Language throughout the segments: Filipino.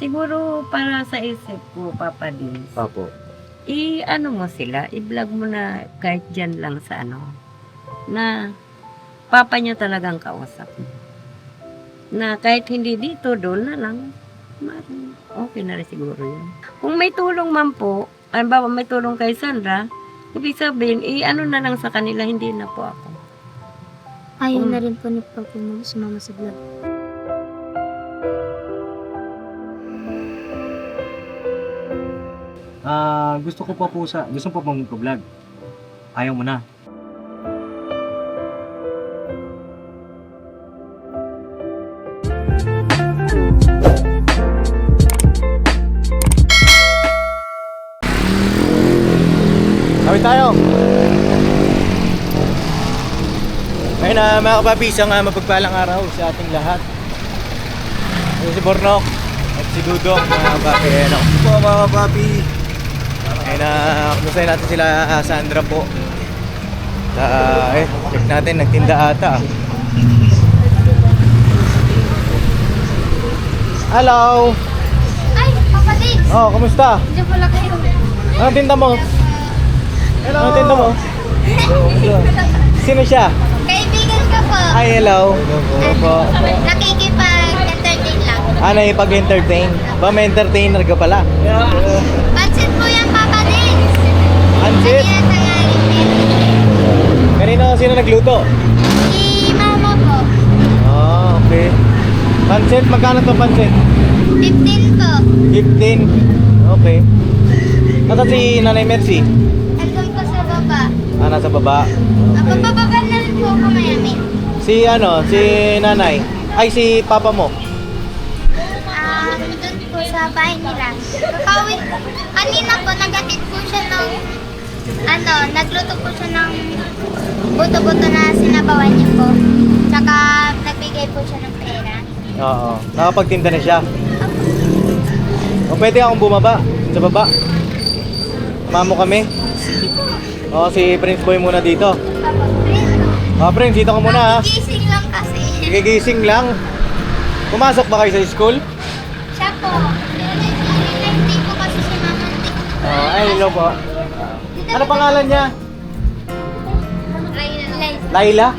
Siguro para sa isip ko, Papa Dins, Opo. i-ano mo sila, i-vlog mo na kahit dyan lang sa ano, na papa niya talagang kausap mo. Na kahit hindi dito, doon na lang, okay na rin siguro yun. Kung may tulong man po, ba may tulong kay Sandra, ibig sabihin, i-ano na lang sa kanila, hindi na po ako. Ayaw na rin po ni Papa mo sumama sa vlog. Gusto ko pa po gusto po pong vlog. Ayaw mo na. Kawit tayo. Ayun na mga kapapi, isang mapagpalang araw sa ating lahat. Ayun si Bornok at si Dudong mga kapapi. Ayun po mga kapapi. Ayun na, kumustahin natin sila Sandra po. Check natin, nagtinda ata. Hello! Ay, Papa Dins! Oh, kumusta? Diyan pala kayo. Anong tinda mo? Hello! Anong tinda mo? Sino siya? Kaibigan ka po. Ay, hello. Hello po. Nakikipag-entertain lang. Ano pag-entertain? Ba, may entertainer ka pala? Pansit po yan, Papa Dins. Pansit? Ano yan sa ngayon? Kanina sino nagluto? Si Mama po. Ah, okay. Pansit, magkano to pansit? 15 po. 15. Okay. Nasa si Nanay Mercy? Andun po sa baba. Nasa baba. Papababa na rin po ako mayami. Si Nanay? Ay, si Papa mo? Doon po sa bahay nila. Kakawin. Kanina po, nagatid po siya ng nagluto po siya ng buto-buto na sinabawan niya po. Tsaka nagbigay po siya ng pera. Oo. Nakapagtinda na siya. O pwede akong bumaba sa baba. Mamo kami. Oo, si Prince Boy muna dito. Prince, dito ka muna ha. Gising lang kasi. Gigising lang. Pumasok ba kayo sa school? Siya po. Hindi po kasi si Mama. Ay, hello po. Ano pangalan niya? Laila?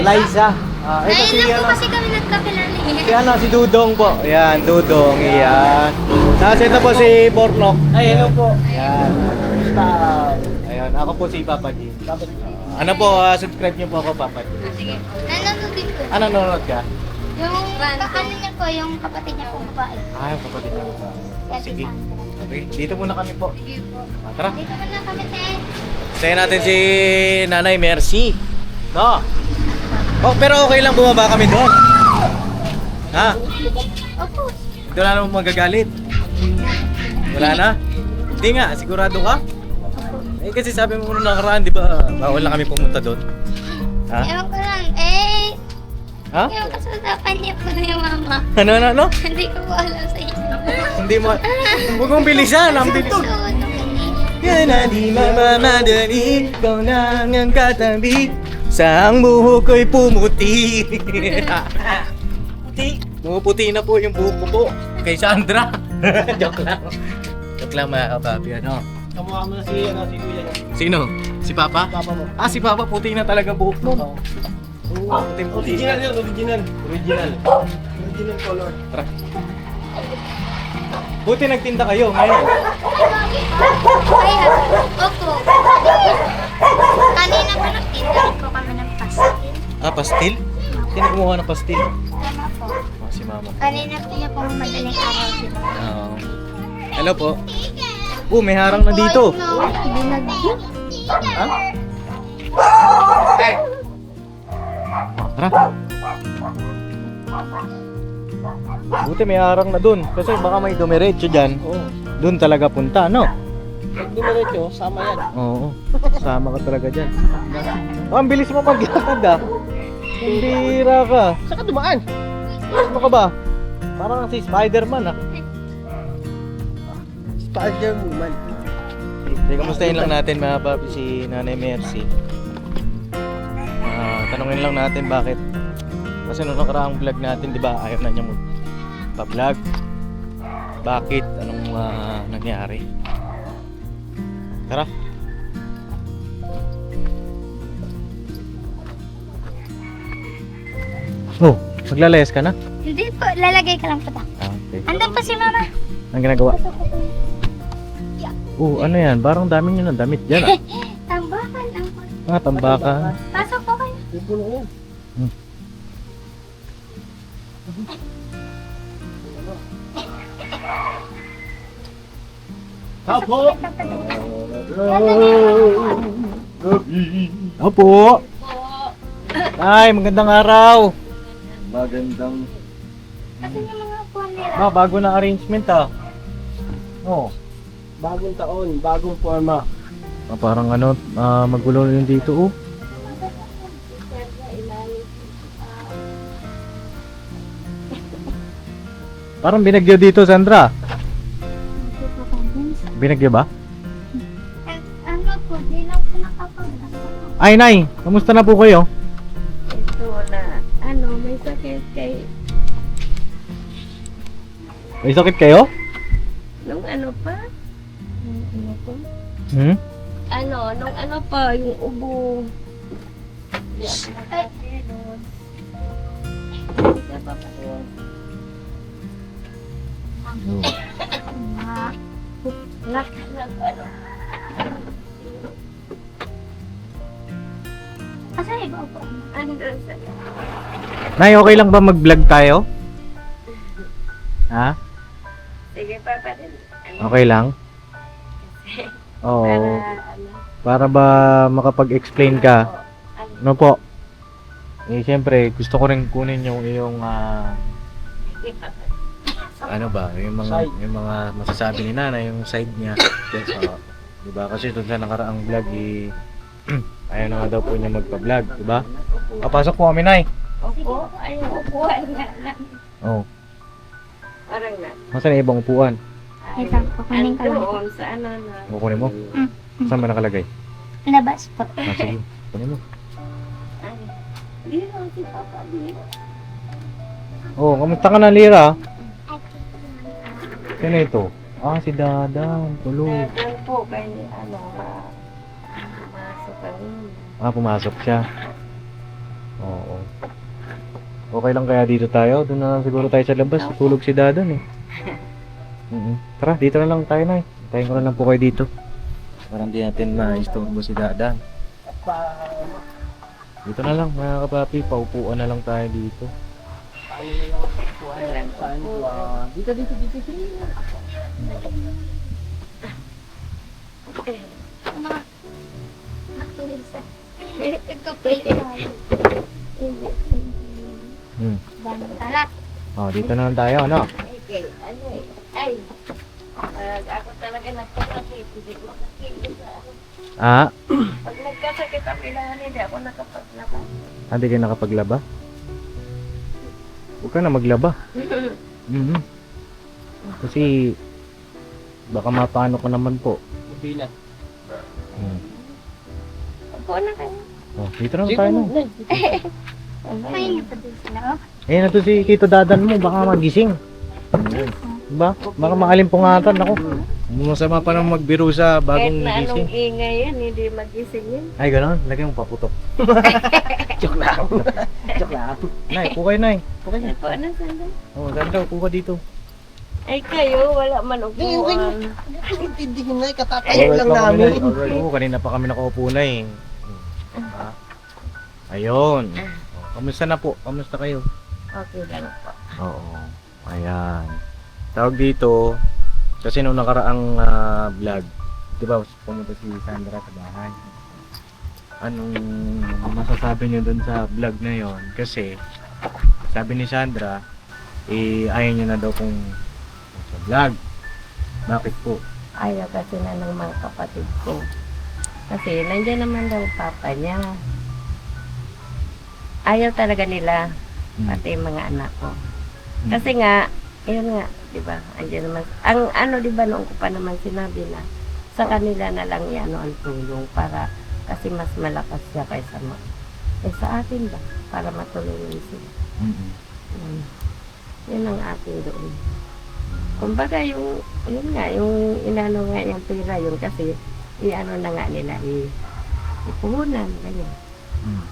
Liza. Ito si Ayun lang po kasi kami nagkapilan si Dudong po. Ayan, Dudong. Ayan. Tapos ito po si Bornok. Ay, hello po. Ayan. Ayan, ako po si Papa G. Ano po, subscribe niyo po ako, Papa G. Sige. Nanonood din po. Ano, nanonood ka? Yung ano niya po, yung kapatid niya po babae. Yung kapatid niyo. Sige. Okay, dito muna kami po. Sige po. Tara. Dito mo na kami sa Sayo natin si Nanay Mercy. No? Oh, pero okay lang bumaba kami doon. Ha? Opo. Wala namang magagalit. Wala na? Hindi nga, sigurado ka? Kasi sabi mo nung nakaraan, di ba, bawal na kami pumunta doon. Ha? Ewan ko lang. Ha? Yung kasalapan niya po yung mama. Ano? Hindi ko po alam sa inyo. Hindi mo, huwag mong bilisan, ang bilis. Yan na di mamamadali, ikaw lang ang katabi, sa ang buhok ko'y pumuti. Pumuputi na po yung buhok ko po, kay Sandra. Joke lang. Joke lang mga kapapi, ano? Kamukha mo na si Kuya. Sino? Si Papa? Papa mo. Si Papa, puti na talaga buhok mo. Oo, puti. Original yun, original. Original. Original color. Tara. Buti nagtinda kayo ngayon. Ay, opo. Kanina po nagtinda po kami ng pastil. Pastil? Sino kumuha ng pastil? Tama po. Si Mama. Kanina po niya po madaling araw sila. Hello po. May harang na dito. Binagyo. Ha? Tara. Buti may harang na dun. Kasi baka may dumiretso dyan. Oo. Dun talaga punta, no? Pag dumiretso, sama yan. Oo. Sama ka talaga dyan. Ang bilis mo maglakad ah. Tindira ka. Saan ka dumaan? Ano ka ba? Parang si Spider-Man ah. Spider-Woman. Kamustahin lang natin mga papi si Nanay Mercy. Tanungin lang natin bakit. Kasi nung nakaraang vlog natin, di ba, ayaw na niya mag-vlog. bakit, anong nangyari. Tara. Oh, maglalayas ka na? Hindi po, lalagay ka lang po. Okay. Andun po si mama. Ang ginagawa? Pasok ko po. Oh, ano yan? Parang dami nyo ng damit dyan ah. Tambakan lang po. Tambakan. Pasok po kayo. Ito na yan. Apo! Opo. Ay, magandang araw. Magandang. Kasi yung mga upuan nila. Bago na arrangement ah. Oh. Bagong taon, bagong forma. Parang ano, magulo yun dito oh. Parang binagyo dito, Sandra. Binagyo ba? Ano po, di lang po nakapag. Ay, Nay, kamusta na po kayo? Ito na, may sakit kay, May sakit kayo? nung ano pa? Hmm? Nung ano pa, yung ubo. Ay, kasi iba po. Andun sa... Nay, okay lang ba mag-vlog tayo? Ha? Sige, Papa din. Okay lang? Oo. Para ba makapag-explain ka? Ano po? Eh, siyempre, gusto ko rin kunin yung iyong ano ba, yung mga masasabi ni Nanay, yung side niya. Yes, diba? Kasi doon sa nakaraang vlog, ayaw na nga daw po niya magpa-vlog, diba? Pasok po kami, Nay. Opo, ayun, upuan nga lang. Oh. Parang na. Nasaan yung ibang upuan? Ito, kukunin ka lang. Andoon sa ano na. Kukunin mo? Saan ba nakalagay? Labas po. Sige, kunin mo. Ay, di lang si Papa dito. Oh, kamusta ka na, Lira? Sino ito? Si Dadan, tulog. Dadan po, kay masok kami. Pumasok siya. Oo. Okay lang kaya dito tayo? Doon na lang siguro tayo sa labas. Tulog si Dadan eh. Tara, dito na lang tayo, Nay. Tayo ko na lang po kayo dito. Para hindi natin ma-istorbo si Dadan. Dito na lang, mga kapapi. Paupuan na lang tayo dito. Dito. Ito po yung talat. Dito na lang tayo, ano? Okay, ay, ako talaga nagkasakit, hindi ko nakikita. Pag nagkasakit ang kailangan, hindi ako nakapaglaba. Hindi kayo nakapaglaba? Huwag ka na maglaba. Kasi baka mapano ko naman po. Bilat. Ako na kayo. Dito na lang tayo, no? Ay, ito din sila. Na to si Tito Dadan mo, baka magising. Diba? Baka makalimpungatan ako. Masama pa nang magbiro sa Kahit bagong na anong gising. ingay yan, hindi magising yun. Ay, gano'n? Lagyan mo paputok. Joke lang. Joke lang. Nay, pukay, Nay. Pukay. Ay po, ano sandal? Saan puka dito. Ay kayo, wala man upuan. Intindihin na, katatayo lang namin. Oo, kanina pa kami nakaupo na eh. Ayun. Kamusta na po? Kamusta kayo? Okay lang po. Oo. Ayan. Tawag dito, kasi nung nakaraang vlog, di ba, pumunta si Sandra sa bahay. Anong masasabi niyo dun sa vlog na yon? Kasi, sabi ni Sandra, ayaw niya na daw kung sa vlog. Bakit po? Ayaw kasi na ng mga kapatid ko. Kasi nandiyan naman daw papa niya. Ayaw talaga nila, pati yung mga anak ko. Kasi nga, yun nga, di ba? Andiyan naman. Ang ano, di ba, noong ko pa naman sinabi na, sa kanila na lang yan ang tulong para, kasi mas malakas siya kaysa mo. Sa atin ba? Para matulungan sila. Yun ang atin doon. Kumbaga yun nga, yung inano nga yung pera yun kasi, iano na nga nila, ipuhunan, ganyan. Mm.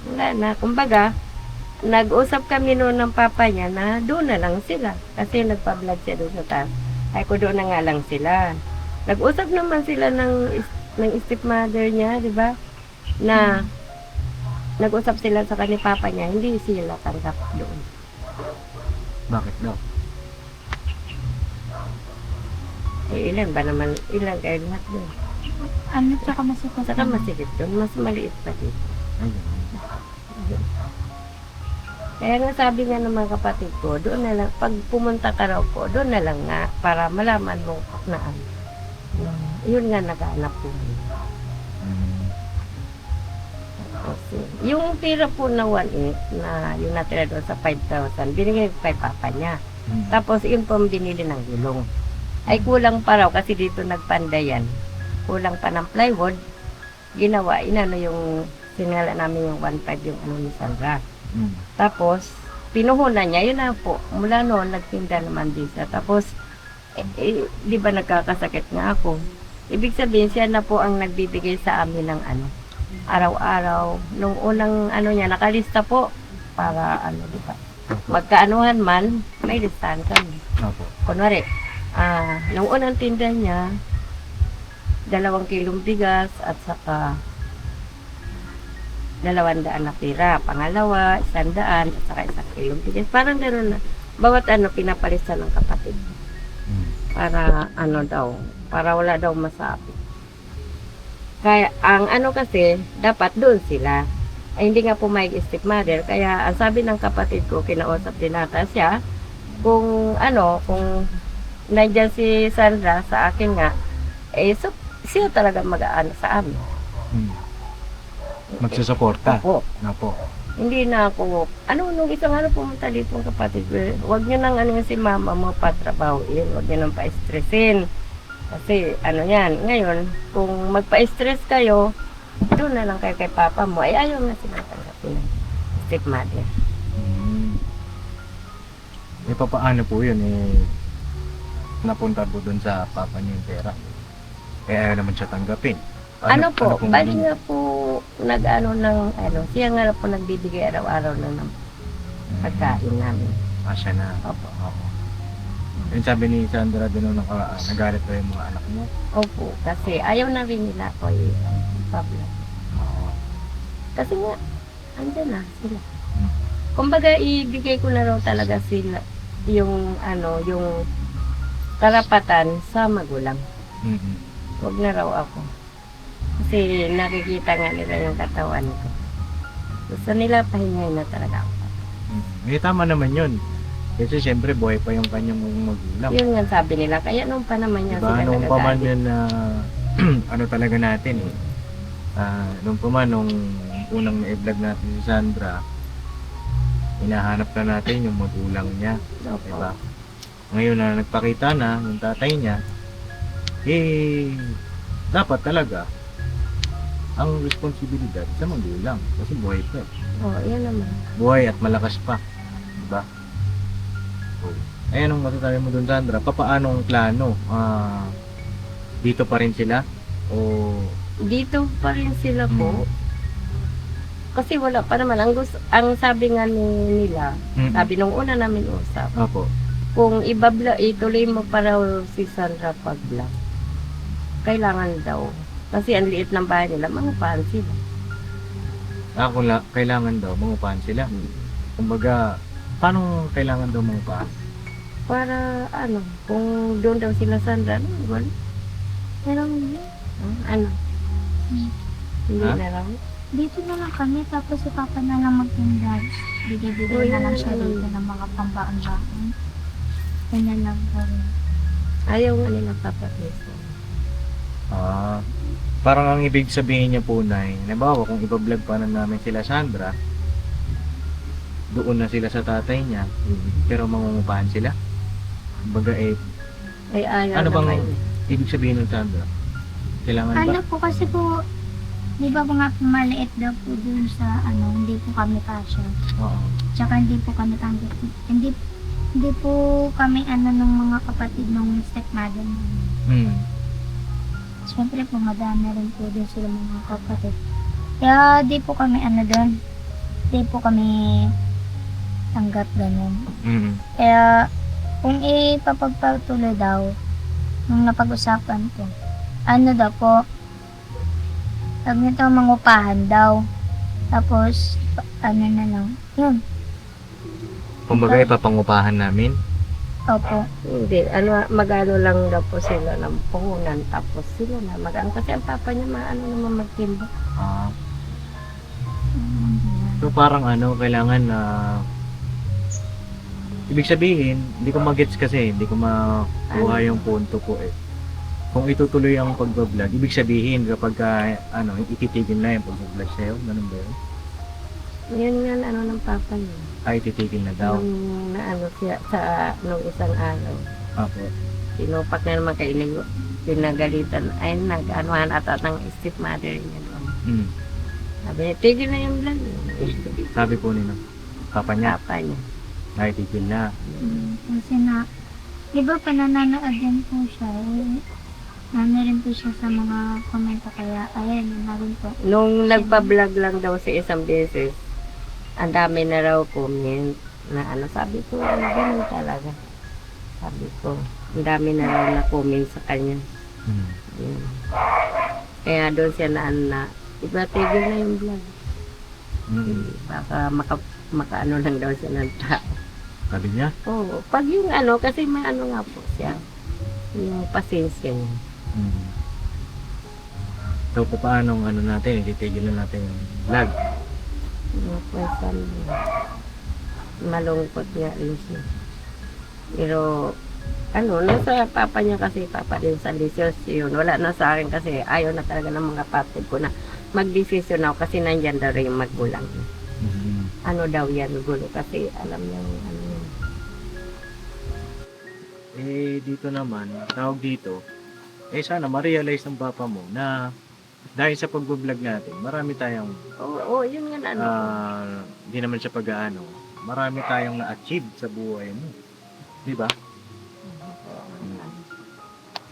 Wala na, kumbaga, nag-usap kami noon ng papa niya na doon na lang sila. Kasi nagpa-vlog siya doon sa taas. Ay ko doon na nga lang sila. Nag-usap naman sila ng stepmother niya, di ba? Na nag-usap sila sa kanil papa niya, hindi sila tanggap doon. Bakit daw? Ilan ba naman, ilan kayo lahat doon. Ano, tsaka masikot. Saka masikip doon, mas maliit pa dito. Ayun. Kaya nga sabi nga ng mga kapatid ko, doon na lang, pag pumunta ka raw po, doon na lang nga, para malaman mo na ano. Yun nga naghahanap po. Mm. Kasi, yung pira po na 1.8 na yung natira doon sa 5,000, binigay ko kay papa niya. Mm. Tapos yun po ang binili ng gulong. Ay kulang pa raw kasi dito nagpandayan. Kulang pa ng plywood. Ginawa, inano yung, sinala namin yung 1.5 yung ano ni Sandra. Mm. Tapos, pinuhunan niya, yun na po. Mula noon, nagtinda naman din siya. Tapos, di ba nagkakasakit nga ako? Ibig sabihin, siya na po ang nagbibigay sa amin ng ano, araw-araw. Nung unang ano niya, nakalista po para ano, di ba? Magkaanuhan man, may listahan kami. Opo. Kunwari, nung unang tinda niya, 2 kilong bigas at saka 200 na pira. Pangalawa, 100 at saka 1 kilong bigas. Parang gano'n na. Bawat ano, pinapalisan ng kapatid. Mm. Para ano daw, para wala daw masabi. Kaya, ang ano kasi, dapat doon sila. Ay, hindi nga po may stepmother. Kaya, ang sabi ng kapatid ko, kinausap din nata siya, kung ano, kung nandyan si Sandra sa akin nga, so, siya talaga mag-aano sa amin. Mm. Magsusuporta. Opo. Opo. Hindi na ako, nung isang araw pumunta dito ang kapatid ko, huwag nyo nang ano yung si mama mo patrabahuin, huwag nyo nang pa-stressin. Kasi ano yan, ngayon, kung magpa-stress kayo, doon na lang kayo kay papa mo, ay ayaw na silang tanggapin ng stepmother. Mm. Eh, papaano po yun? Napunta po dun sa papa niyo yung pera. Eh, ayaw naman siya tanggapin. Ano po, pong bali ginawa? nga po, nag-ano ng, siya nga po nagbibigay araw-araw ng pagkain namin. Siya na. Opo. Opo. Yung sabi ni Sandra din nung nagalit pa yung mga anak mo. Opo, kasi ayaw na rin nila ako i-public. Oo. Kasi nga, andyan na sila. Hmm. Kumbaga, ibigay ko na raw talaga sila yung, yung karapatan sa magulang. Mm-hmm. Huwag na raw ako. Kasi nakikita nga nila yung katawan ko. Gusto nila pahingay na talaga ako. Eh, tama naman yun. Kasi siyempre buhay pa yung kanyang magulang. Yun nga sabi nila. Kaya nung pa naman niya Diba, sila nung pa man nagagalit. yun na ano talaga natin eh. Nung pa man, nung unang na-vlog natin si Sandra, hinahanap na natin yung magulang niya. Opo. Diba? Ngayon na nagpakita na yung tatay niya, dapat talaga ang responsibilidad sa magulang. Kasi buhay pa eh. Oo, yan naman. Buhay at malakas pa. Diba? Ayan ang masasabi mo dun, Sandra. Papaano ang plano? Dito pa rin sila? O... Dito pa rin sila po. Kasi wala pa naman. Ang sabi nga nila, sabi nung una namin usap, Opo. kung ituloy mo pa raw si Sandra pag-vlog, kailangan daw. Kasi ang liit ng bahay nila, mangupahan sila. Kung kailangan daw, mangupahan sila. Kumbaga, paano kailangan daw mangupahan? Para kung doon daw sila Sandra, wala. Pero, hindi Ha? na raw. Dito na lang kami, tapos si Papa na lang magtinda. Bigay-bigay na lang siya dito ng mga pambaon-baon. Ganyan lang po. Ayaw nga nila papatid. Parang ang ibig sabihin niya po na, nabawa kung iba-vlog pa na namin sila Sandra, doon na sila sa tatay niya, pero mangungupahan sila. Kumbaga Ay, ayaw ano bang naman. ibig sabihin ng Sandra? Kailangan ba? Ano po kasi po, di ba mga maliit daw po dun sa hindi po kami kasya. Oo. Tsaka hindi po kami tanggap. Hindi, Hindi po kami ng mga kapatid ng stepmother namin. Hmm. Siyempre po, madami rin po din sila mga kapatid. Kaya di po kami doon. Di po kami tanggap ganun. Hmm. Kaya kung ipapagpatuloy daw, nung napag-usapan po, daw po, tag nito mangupahan daw. Tapos, na lang, yun. Kumbaga ipapangupahan namin. Opo. Hindi, mag-ano lang daw po sila ng puhunan, tapos sila na mag-ano. Kasi ang papa niya, naman magtimba. Ah. So parang kailangan na ibig sabihin, hindi ko magets kasi, hindi ko makuha yung punto ko eh. Kung itutuloy ang pagbablog, ibig sabihin kapag ititigil na yung pagbablog sa'yo, ganun ba yun? Yun nga, ng papa niya. Ay, ititigil na daw. Nung siya sa nung isang araw. Apo. Tinupak na naman kay Iligo. Pinagalitan. Ay, nag-anuhan ata ng stepmother niya doon. Hmm. Sabi niya, tigil na yung vlog. Sabi po nino, papa niya, Papa niya. ay tigil na. Kasi di ba pananood din po siya, rin po siya sa mga komento, kaya ayun, rin po. Nung nagpa-vlog lang daw sa isang beses, ang dami na raw comment na sabi ko, ganun talaga. Sabi ko, ang dami na raw na comment sa kanya. Hmm. Yun. Kaya doon siya na iba tigil na yung vlog. Hmm. Baka makaano lang daw siya ng tao. Sabi niya? Oo, pag yung kasi may nga po siya. Yung pasensya niya. Hmm. So, paano natin, ititigil na natin yung vlog? Yung question niya. Malungkot nga rin siya. Pero, nasa papa niya kasi, papa din sa desisyon. Wala na sa akin kasi ayaw na talaga ng mga kapatid ko na mag-desisyon ako kasi nandyan daw rin yung magulang. Hmm. Ano daw yan, gulo. Kasi alam niya yun. Dito naman, tawag dito, sana ma-realize ng papa mo na dahil sa pag-vlog natin, marami tayong, Oo, yun nga hindi naman siya marami tayong na-achieve sa buhay mo. Di ba?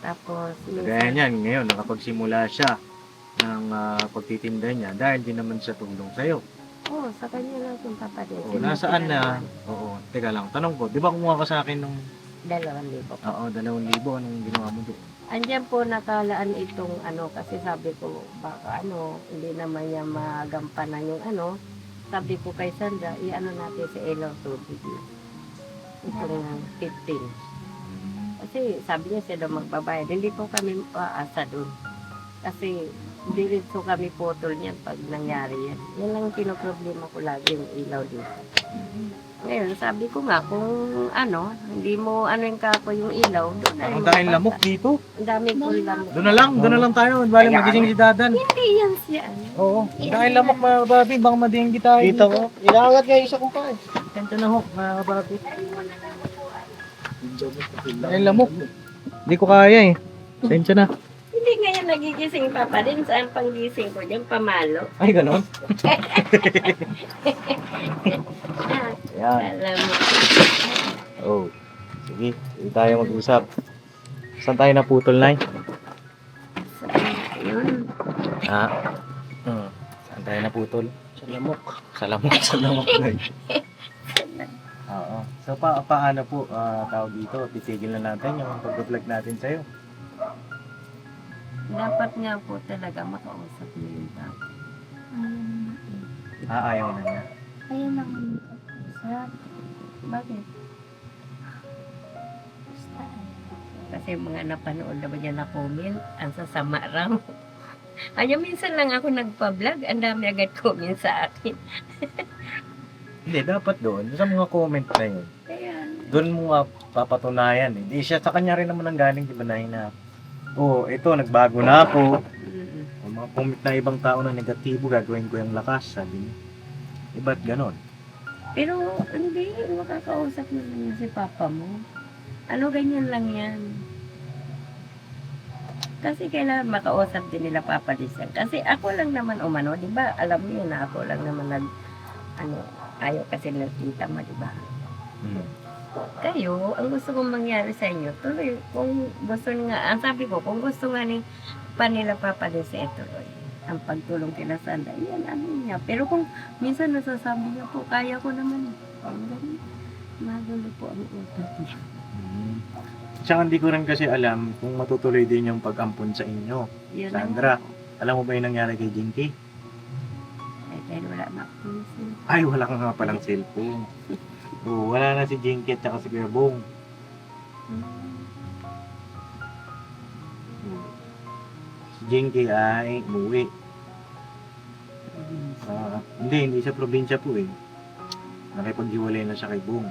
Tapos, Kaya niyan, ngayon, nakapagsimula siya ng pagtitinda niya dahil din naman siya tulong sa'yo. Oo, sa kanya lang yung papadin. Nasaan na? Oo, teka lang, tanong ko, di ba kumuha ka sa akin nung 2,000. Oo, 2,000. Anong ginawa mo doon? Andiyan po nakalaan itong kasi sabi ko, baka hindi naman niya magampanan yung sabi ko kay Sandra, natin sa Elaw Tubig na. Itong 15. Kasi sabi niya siya daw magbabayad. Hindi po kami aasa doon. Kasi hindi rin po kami putol niyan pag nangyari yan. Yan lang yung pinoproblema ko lagi yung ilaw dito. Ngayon, sabi ko nga, kung hindi mo yung kako yung ilaw, doon na Ang dahil lamok dito. Ang dami ko lamok. Doon na lang tayo. Bali magising si Dadan. Hindi yan siya. Oo. Dahil lamok mga kababi, baka madinggi tayo. Dito ko. Inaangat nga yung isa kong pa eh. Kanta na ho, mga kababi. Dahil lamok. Hindi ko kaya eh. Sensya na. Hindi nga yan nagigising papa din. Saan panggising ko dyan? Pamalo. Ay, ganon. Yan. Alam mo. Oh. Sige, hindi tayo mag-usap. Saan tayo naputol, Nay? Yun. Saan tayo naputol? Sa lamok. Sa lamok, sa lamok, Nay. Oo. So, paano po tawag dito? Titigil na natin yung pag-vlog natin sa'yo. Dapat nga po talaga makausap mo yung tao. Ayaw na niya. Ayun lang sa bakit? Kasi mga napanood na ba niya na comment, ang sasama raw. Kaya minsan lang ako nagpa-vlog, ang dami agad comment sa akin. Hindi, dapat doon. Sa mga comment na yun. Kaya, Doon mo nga papatunayan. Hindi siya sa kanya rin naman ang galing, di ba, Nay, na ito, nagbago na ako. Yung mga comment na ibang tao na negatibo, gagawin ko yung lakas, sabi niya. Iba't ganon. pero hindi, makakausap naman yun si papa mo. Ganyan lang yan. Kasi kailangan makausap din nila Papa Lisan. Kasi ako lang naman umano, di ba? Alam niyo na ako lang naman ayaw kasi ng tita mo, di ba? kayo, ang gusto kong mangyari sa inyo, tuloy, kung gusto nga, ang sabi ko, kung gusto nga ni panila Papa Dins, tuloy. Ang pagtulong kila Sandra, yan, ano niya. Pero kung minsan nasasabi niya po, kaya ko naman. Ang ganun, magulo po ang utak niya. Tsaka hindi ko rin kasi alam kung matutuloy din yung pag-ampon sa inyo. Yun Sandra, lang po. alam mo ba yung nangyari kay Jinky? Ay, dahil wala na ako minsan. Ay, wala ka nga palang cellphone. Oo, wala na si Jinky at saka si Kuya Bong. Si Jinky ay umuwi. Hindi sa probinsya po eh. Nakipaghiwalay na siya kay Bong.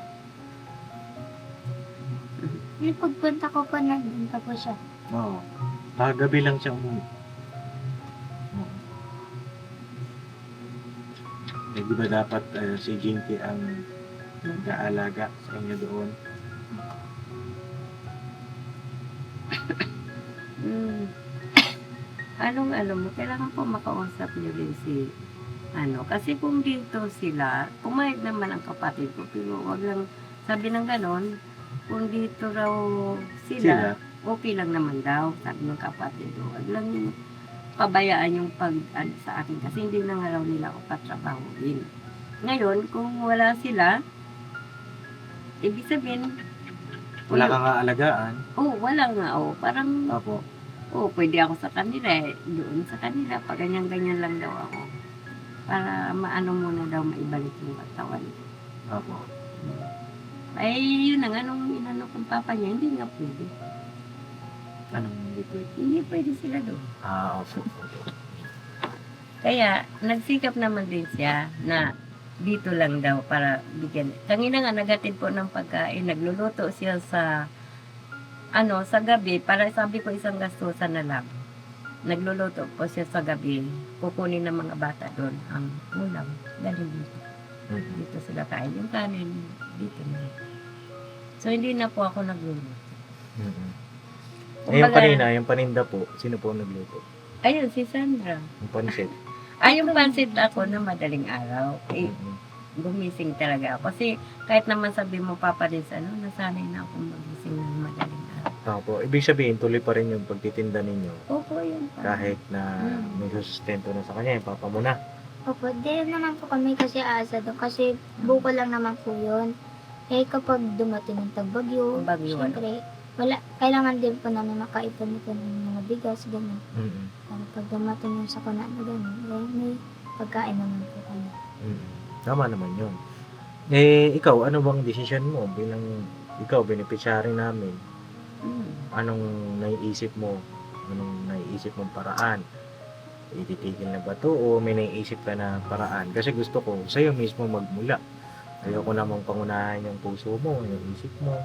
Yung pagpunta ko po, nandun pa po siya. Oo. Kagabi lang siya umuwi. Eh, di ba dapat si Jinky ang nag-aalaga sa inyo doon? Anong alam mo, kailangan po makausap niyo din si kasi kung dito sila, pumayag naman ang kapatid ko, pero wag lang sabi ng ganon, kung dito raw sila, okay lang naman daw, sabi ng kapatid ko. Wag lang pabayaan yung sa akin kasi hindi na nga raw nila ako patrabahuin. Ngayon, kung wala sila, ibig sabihin, Wala kang aalagaan? wala nga, parang, Apo. pwede ako sa kanila, doon sa kanila, pag ganyan-ganyan lang daw ako. Para maano muna daw maibalik yung katawan. Apo. Ay, yun na nga, nung inano kong papa niya, hindi nga pwede. Anong hindi pwede? Hindi pwede sila doon. Opo. Kaya, nagsikap naman din siya na dito lang daw para bigyan. Kanina nga, nagatid po ng pagkain, nagluluto siya sa gabi, para sabi ko isang gastusan na lang. Nagluluto po siya sa gabi, kukunin ng mga bata doon ang ulam. Dali dito. Dito sila kain yung kanin, dito na. So, hindi na po ako nagluluto. Yung kanina, yung paninda po, sino po nagluto? Ayun, si Sandra. Yung pansit. Yung pansit ako na madaling araw. Gumising talaga ako. Kasi kahit naman sabi mo, Papa Dins, nasanay na akong magising ng madaling araw. Opo. Ibig sabihin, tuloy pa rin yung pagtitinda ninyo. Opo, yun pa. Kahit na may sustento na sa kanya, yung papa mo na. Opo, di naman po kami kasi asa doon. Kasi buko lang naman po yun. Eh kapag dumating yung tagbagyo, Bagyo, syempre, kailangan din po namin makaipon po ng mga bigas, gano'n. Para pag dumating yung sakuna na gano'n, may pagkain naman po kami. Tama naman yun. Eh, ikaw, ano bang desisyon mo bilang ikaw, beneficiary namin? Anong naiisip mo? Anong naiisip mong paraan? Ititigil na ba to o may naiisip ka na paraan? Kasi gusto ko sa'yo mismo magmula. Ayoko namang pangunahan yung puso mo, yung isip mo.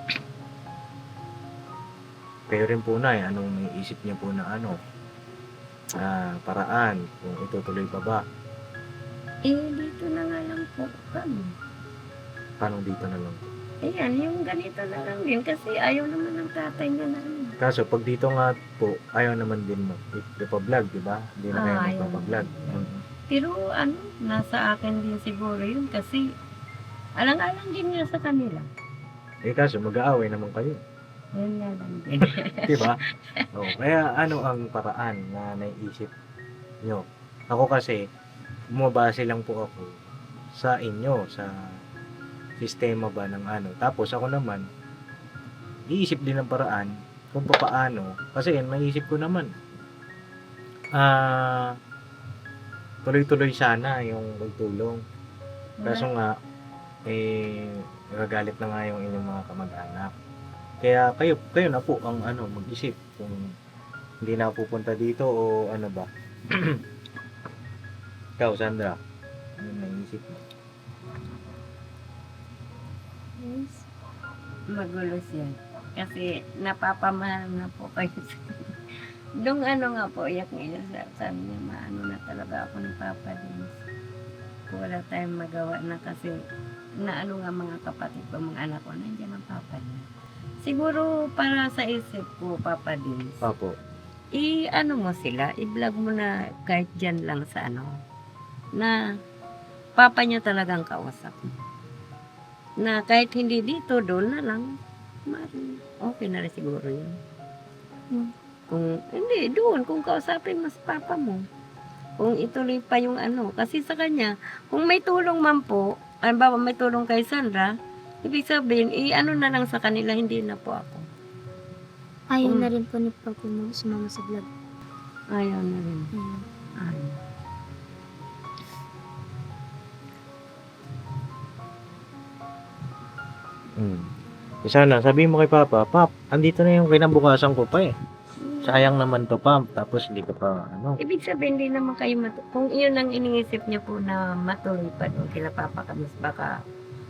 Kayo rin po na anong naiisip niya po na paraan kung itutuloy pa ba? Dito na nga lang po kami. Paano dito na lang? Ayan, yung ganito na lang din. Kasi ayaw naman ng tatay na namin. Kaso pag dito nga po, ayaw naman din ipa-vlog, di ba? Hindi na kayo ayaw. magpa-vlog. Pero nasa akin din siguro yun. Kasi alang-alang din nga sa kanila. Eh kaso mag-aaway naman kayo. Yun nga lang din. Di ba? Kaya ano ang paraan na naiisip nyo? Ako kasi, bumabase lang po ako sa inyo, sa sistema ba ng Tapos ako naman, iisip din ng paraan kung paano. Kasi maisip ko naman, tuloy-tuloy sana yung magtulong. Kaso nga, nagagalit na nga yung inyong mga kamag-anak. Kaya kayo na po ang mag-isip kung hindi na pupunta dito o ano ba. Ikaw, Sandra, ano naisip mo? Yes. Magulo siya. Kasi napapamahal na po kayo. Nung nga po, iyak niya, sabi niya, maano na talaga ako ni Papa Dins. Wala tayong magawa na kasi naano nga mga kapatid ko, mga anak ko, nandiyan ang Papa niya. Siguro para sa isip ko, Papa Dins, Apo. mo sila, i-vlog mo na kahit dyan lang sa na Papa niya talagang kausap mo. Na kahit hindi dito, doon na lang. Okay na rin siguro yun. Hmm. Kung, hindi, doon, kung kausapin mo sa papa mo. Kung ituloy pa yung ano. Kasi sa kanya, kung may tulong man po, ba may tulong kay Sandra, ibig sabihin, ano na lang sa kanila, hindi na po ako. Ayaw Mm. na rin po ni Papa mo sumama sa vlog. Ayaw na rin. Ayun. Ayaw. Sana, sabihin mo kay Papa, Pap, andito na yung kinabukasan ko pa eh. Sayang naman to, Pap. Tapos hindi ka pa, ano. Ibig sabihin, hindi naman kayo kung iyon ang iniisip niya po na matuloy pa doon kila Papa Kamis, baka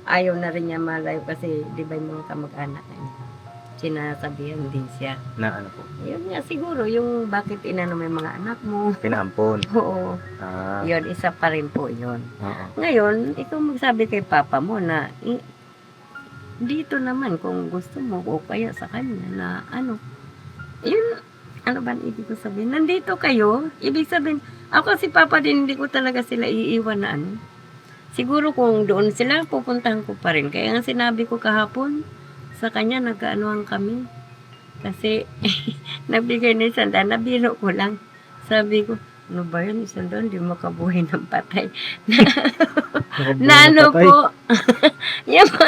ayaw na rin niya malayo kasi di ba yung mga kamag-anak niya, sinasabihan din siya. Na ano po? Yun nga siguro, yung bakit inano mo yung mga anak mo. Pinaampon. Oo, Ah, yun, isa pa rin po yun. oo. Ngayon, ikaw magsabi kay Papa mo na dito naman kung gusto mo o kaya sa kanya na ano, yun, ano ba ang ibig ko sabihin? Nandito kayo, ibig sabihin, ako si Papa din, hindi ko talaga sila iiwan na ano. Siguro kung doon sila, pupuntahan ko pa rin. Kaya nga sinabi ko kahapon, sa kanya nagkaanuhan kami. Kasi, nabigay na isang daan, nabiro ko lang. Sabi ko, ano ba yun, isang daan, di makabuhay ng patay. Na ano po, yan po,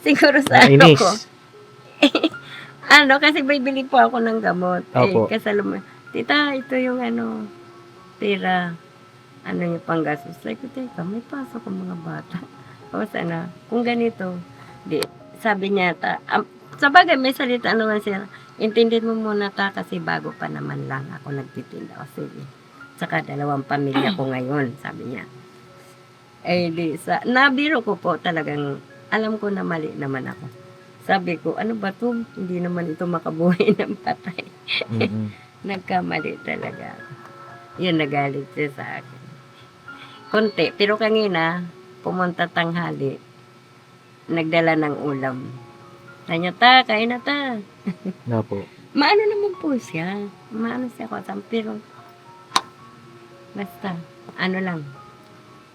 siguro sa ano Nainis. ko. Ano, kasi bibili po ako ng gamot. Opo. Kasaluma. Tita, ito yung ano, tira, ano yung panggastos. Sabi ko, teka, may pasok ang mga bata. O sana, kung ganito, di, sabi niya, sa bagay, may salita naman siya, intindihin mo muna ta kasi bago pa naman lang ako nagtitinda. O sige, saka 2 pamilya ko ngayon, sabi niya. Eh, nabiro ko po talagang, alam ko na mali naman ako. Sabi ko, ano ba to? Hindi naman ito makabuhay ng patay. Mm-mm. Nagkamali talaga. Yun, nagalit siya sa akin. Konti. Pero kanina, pumunta tanghali, nagdala ng ulam. Kanya, ta, kain na ta. Na po. Maano naman po siya. Maano siya ko. Pero, basta, ano lang.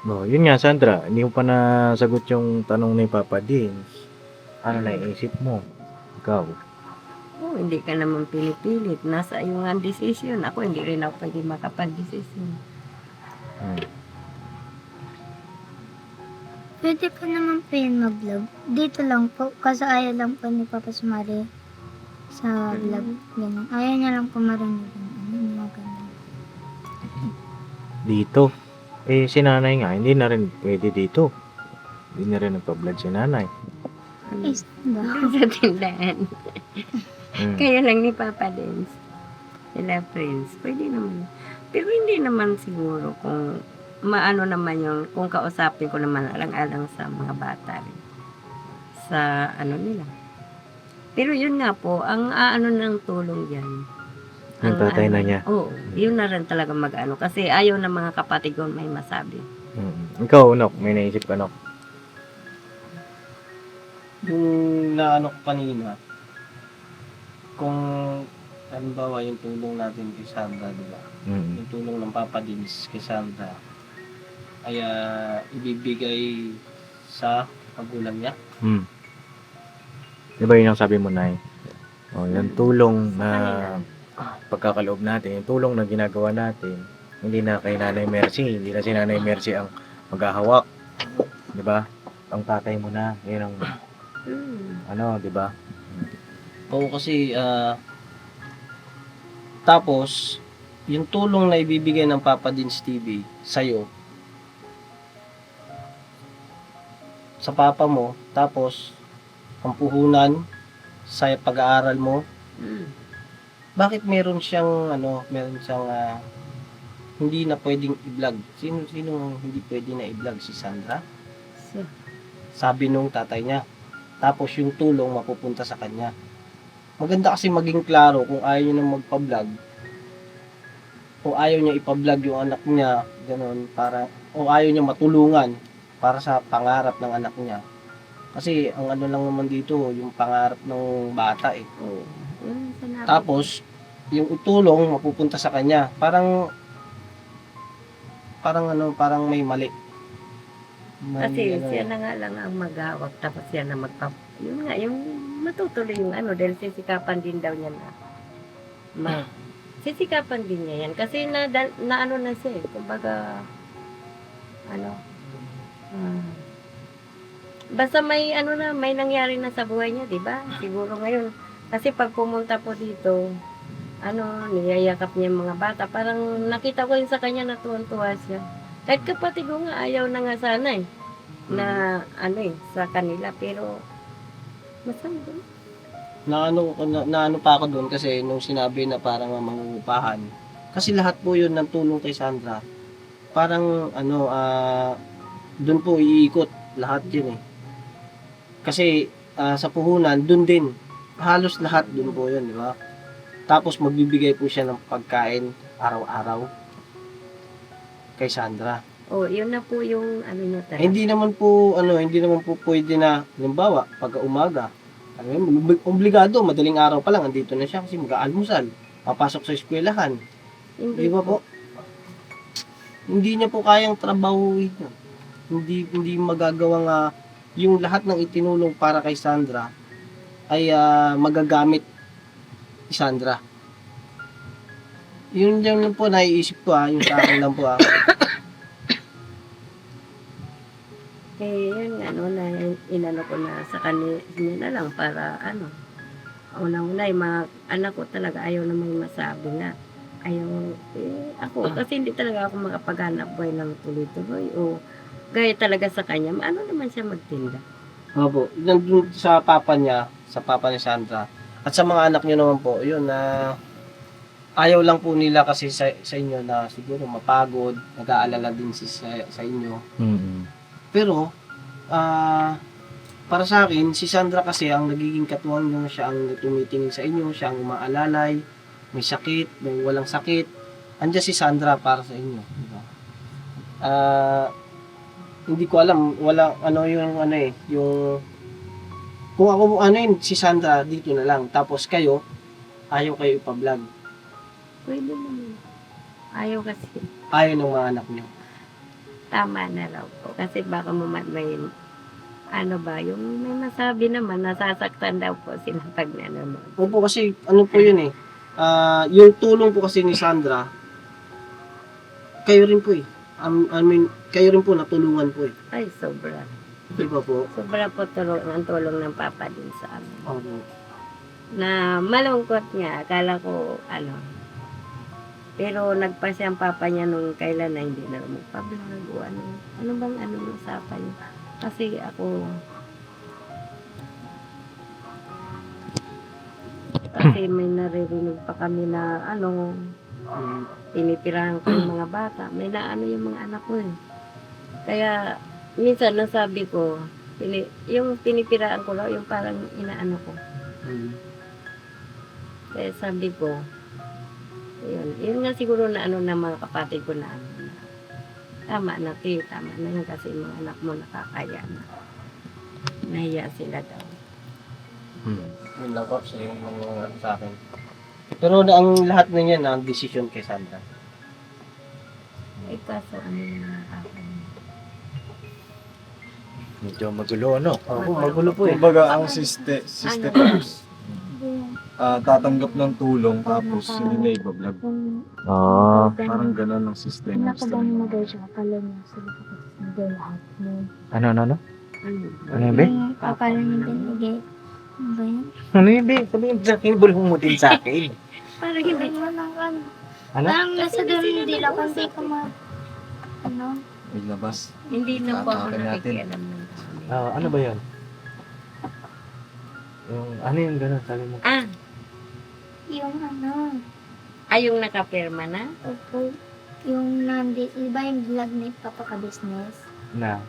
No, yun nga, Sandra, hindi mo pa nasagot yung tanong ni Papa Dins. Ano naiisip mo? Ikaw. Oh, hindi ka naman pinipilit. Nasa iyo nga ang decision. Ako, hindi rin ako pwede makapag-decision. Hmm. Pwede po naman po yun mag-vlog. Dito lang po. Kasi ayaw lang po ni Papa sumali sa vlog. Ganun. Ayaw niya lang po marinig yung ano, yung mga ganun. Dito. Eh, si nanay nga, hindi na rin pwede dito. Hindi na rin nagpa-vlog si nanay. Is, ba? Doon sa tindahan. Hmm. Kaya lang ni Papa Dens. Sila friends. Pwede naman. Pero hindi naman siguro kung maano naman yung, kung kausapin ko naman alang-alang sa mga bata rin. Sa ano nila. Pero yun nga po, ang ano ng tulong yan. Yung tatay ano, na niya. Oo, yun na rin talaga mag-ano. Kasi ayaw ng mga kapatid ko may masabi. Ikaw, Nok, may naisip ka, Nok? Yung naano ko kanina, kung halimbawa yung tulong natin kay Sandra, di ba? Yung tulong ng Papa Dins kay Sandra, ay ibibigay sa magulang niya. Di ba yun ang sabi mo, Nay? O, yung tulong na pagkakaloob natin, yung tulong na ginagawa natin, hindi na kay Nanay Mercy, hindi na si Nanay Mercy ang maghahawak. Di ba? Ang tatay mo na, yun ang, ano, di ba? Oo, kasi tapos yung tulong na ibibigay ng Papa Dins TV sa'yo, sa papa mo, tapos ang puhunan sa pag-aaral mo, bakit meron siyang hindi na pwedeng i-vlog? Sino hindi pwede na i-vlog? Si Sandra? Sabi nung tatay niya. Tapos yung tulong mapupunta sa kanya. Maganda kasi maging klaro kung ayaw niya na magpa-vlog. O ayaw niya ipa-vlog yung anak niya, gano'n, o ayaw niya matulungan para sa pangarap ng anak niya. Kasi ang ano lang naman dito, yung pangarap ng bata eh. Tapos, yung tulong mapupunta sa kanya. Parang may mali. Kasi ano siya eh. na nga lang ang maghawak, tapos siya na yun nga, yung matutuloy yung ano, dahil sisikapan din daw niya na sisikapan din niya yan. Kasi na ano na siya eh, kumbaga, ano, basta may ano na, may nangyari na sa buhay niya, di ba? Siguro ngayon, kasi pag pumunta po dito, ano, niyayakap niya yung mga bata, parang nakita ko yun sa kanya na tuwan-tuwa siya. Kahit kapatid ko nga, ayaw na nga sana eh, na ano eh, sa kanila, pero masama din. Naano pa ako doon kasi nung sinabi na parang mangungupahan. Kasi lahat po yun ng tulong kay Sandra. Parang ano, doon po iikot lahat yun eh. Kasi sa puhunan, doon din. Halos lahat doon po yun, di ba? Tapos magbibigay po siya ng pagkain araw-araw kay Sandra. Oh, yun na po yung ano niya Eh, hindi naman po pwede na halimbawa pag umaga. Obligado, madaling araw pa lang andito na siya kasi mag-aalmusal, papasok sa eskwelahan. Hindi Di ba po? Hindi niya po kayang trabahuin yun. Hindi magagawang yung lahat ng itinulong para kay Sandra ay magagamit ni Sandra. Yun lang po naiisip ko yung sa akin lang po Eh, yun ano na, inano ko na sa kanila na lang para ano. Unang-una, yung mga anak ko talaga ayaw na may masabi na. Ayaw, ako, kasi hindi talaga ako makapaghanap buhay ng tuloy-tuloy o gaya talaga sa kanya, ano naman siya magtinda. Opo, nandun sa papa ni Sandra, at sa mga anak niyo naman po, yun ayaw lang po nila kasi sa inyo na siguro mapagod, nag-aalala din sa inyo. Pero, para sa akin, si Sandra kasi ang nagiging katuwang niyo, siya ang tumitingin sa inyo, siya ang umaalalay, may sakit, may walang sakit. Andiyan si Sandra para sa inyo. Diba? Hindi ko alam, wala, yung, kung ako si Sandra, dito na lang. Tapos kayo, ayaw kayo ipa-vlog. Pwede naman. Ayaw kasi. Ayaw ng mga anak niyo. Tama na raw po. Kasi baka may ano ba, yung may masabi naman, nasasaktan daw po sila pag nanonood. Opo, kasi ano po yun yung tulong po kasi ni Sandra, kayo rin po kayo rin po natulungan po Ay, sobra. Di ba po? Sobra po ang tulong ng papa din sa amin. Opo. Na malungkot nga, akala ko, pero nagpasya ang papa niya nung kailan na hindi na magpa-vlog o ano. Ano bang usapan niya? Kasi may naririnig pa kami na tinitirahan ko yung mga bata. May naano yung mga anak ko eh. Kaya minsan nasabi ko, yung tinitirahan ko lang, yung parang inaano ko. Kaya sabi ko, yun nga siguro na ng mga kapatid ko na tama na yun kasi mga anak mo nakakaya na. Nahiya sila daw. Yun lang po sa yung mga sa akin. Pero ang lahat na yan, ang desisyon kay Sandra. Eh kaso yung nakakaya. Medyo magulo, no? Oo, magulo po Kumbaga, ang systems, tatanggap ng tulong tapos sila na ibablog. Parang ganun ang system. Nakabang magay siya, akala niya sila kapag magay lahat mo. Ano? Ano? Ano yun, be? Akala niya binigay. Ano ba yan? Ano yun, be? Sabihin sa akin, bulong mo din sa akin. Parang hindi. Ano? Parang nasa doon hindi lang kung di ka Maglabas. Hindi na po ako Tatakin natin. nakikialam ng Ano ba yun? Ano yung gano'n, sabi mo? yung yung nakapirma na? opo, yung iba yung vlog ni Papa ka business Na?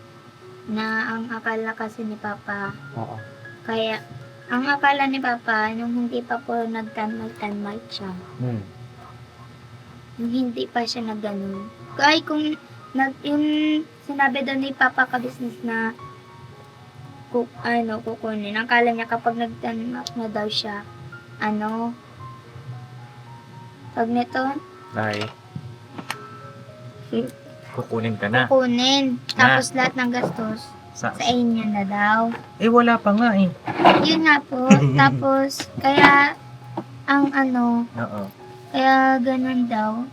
na ang akala kasi ni Papa, Oo. kaya ang akala ni Papa nung hindi pa po nag-tanmal siya, nung hindi pa siya nag-ganun, kaya kung yung sinabi daw ni Papa ka business na kukunin, ang akala niya kapag nag-tanmal na daw siya, pag nito, Ay. Kukunin ka na. kukunin. Tapos lahat ng gastos Sa, sa inyo na daw. wala pa nga eh. Yun nga po. Tapos, kaya, ang ano, Oo. kaya ganun daw.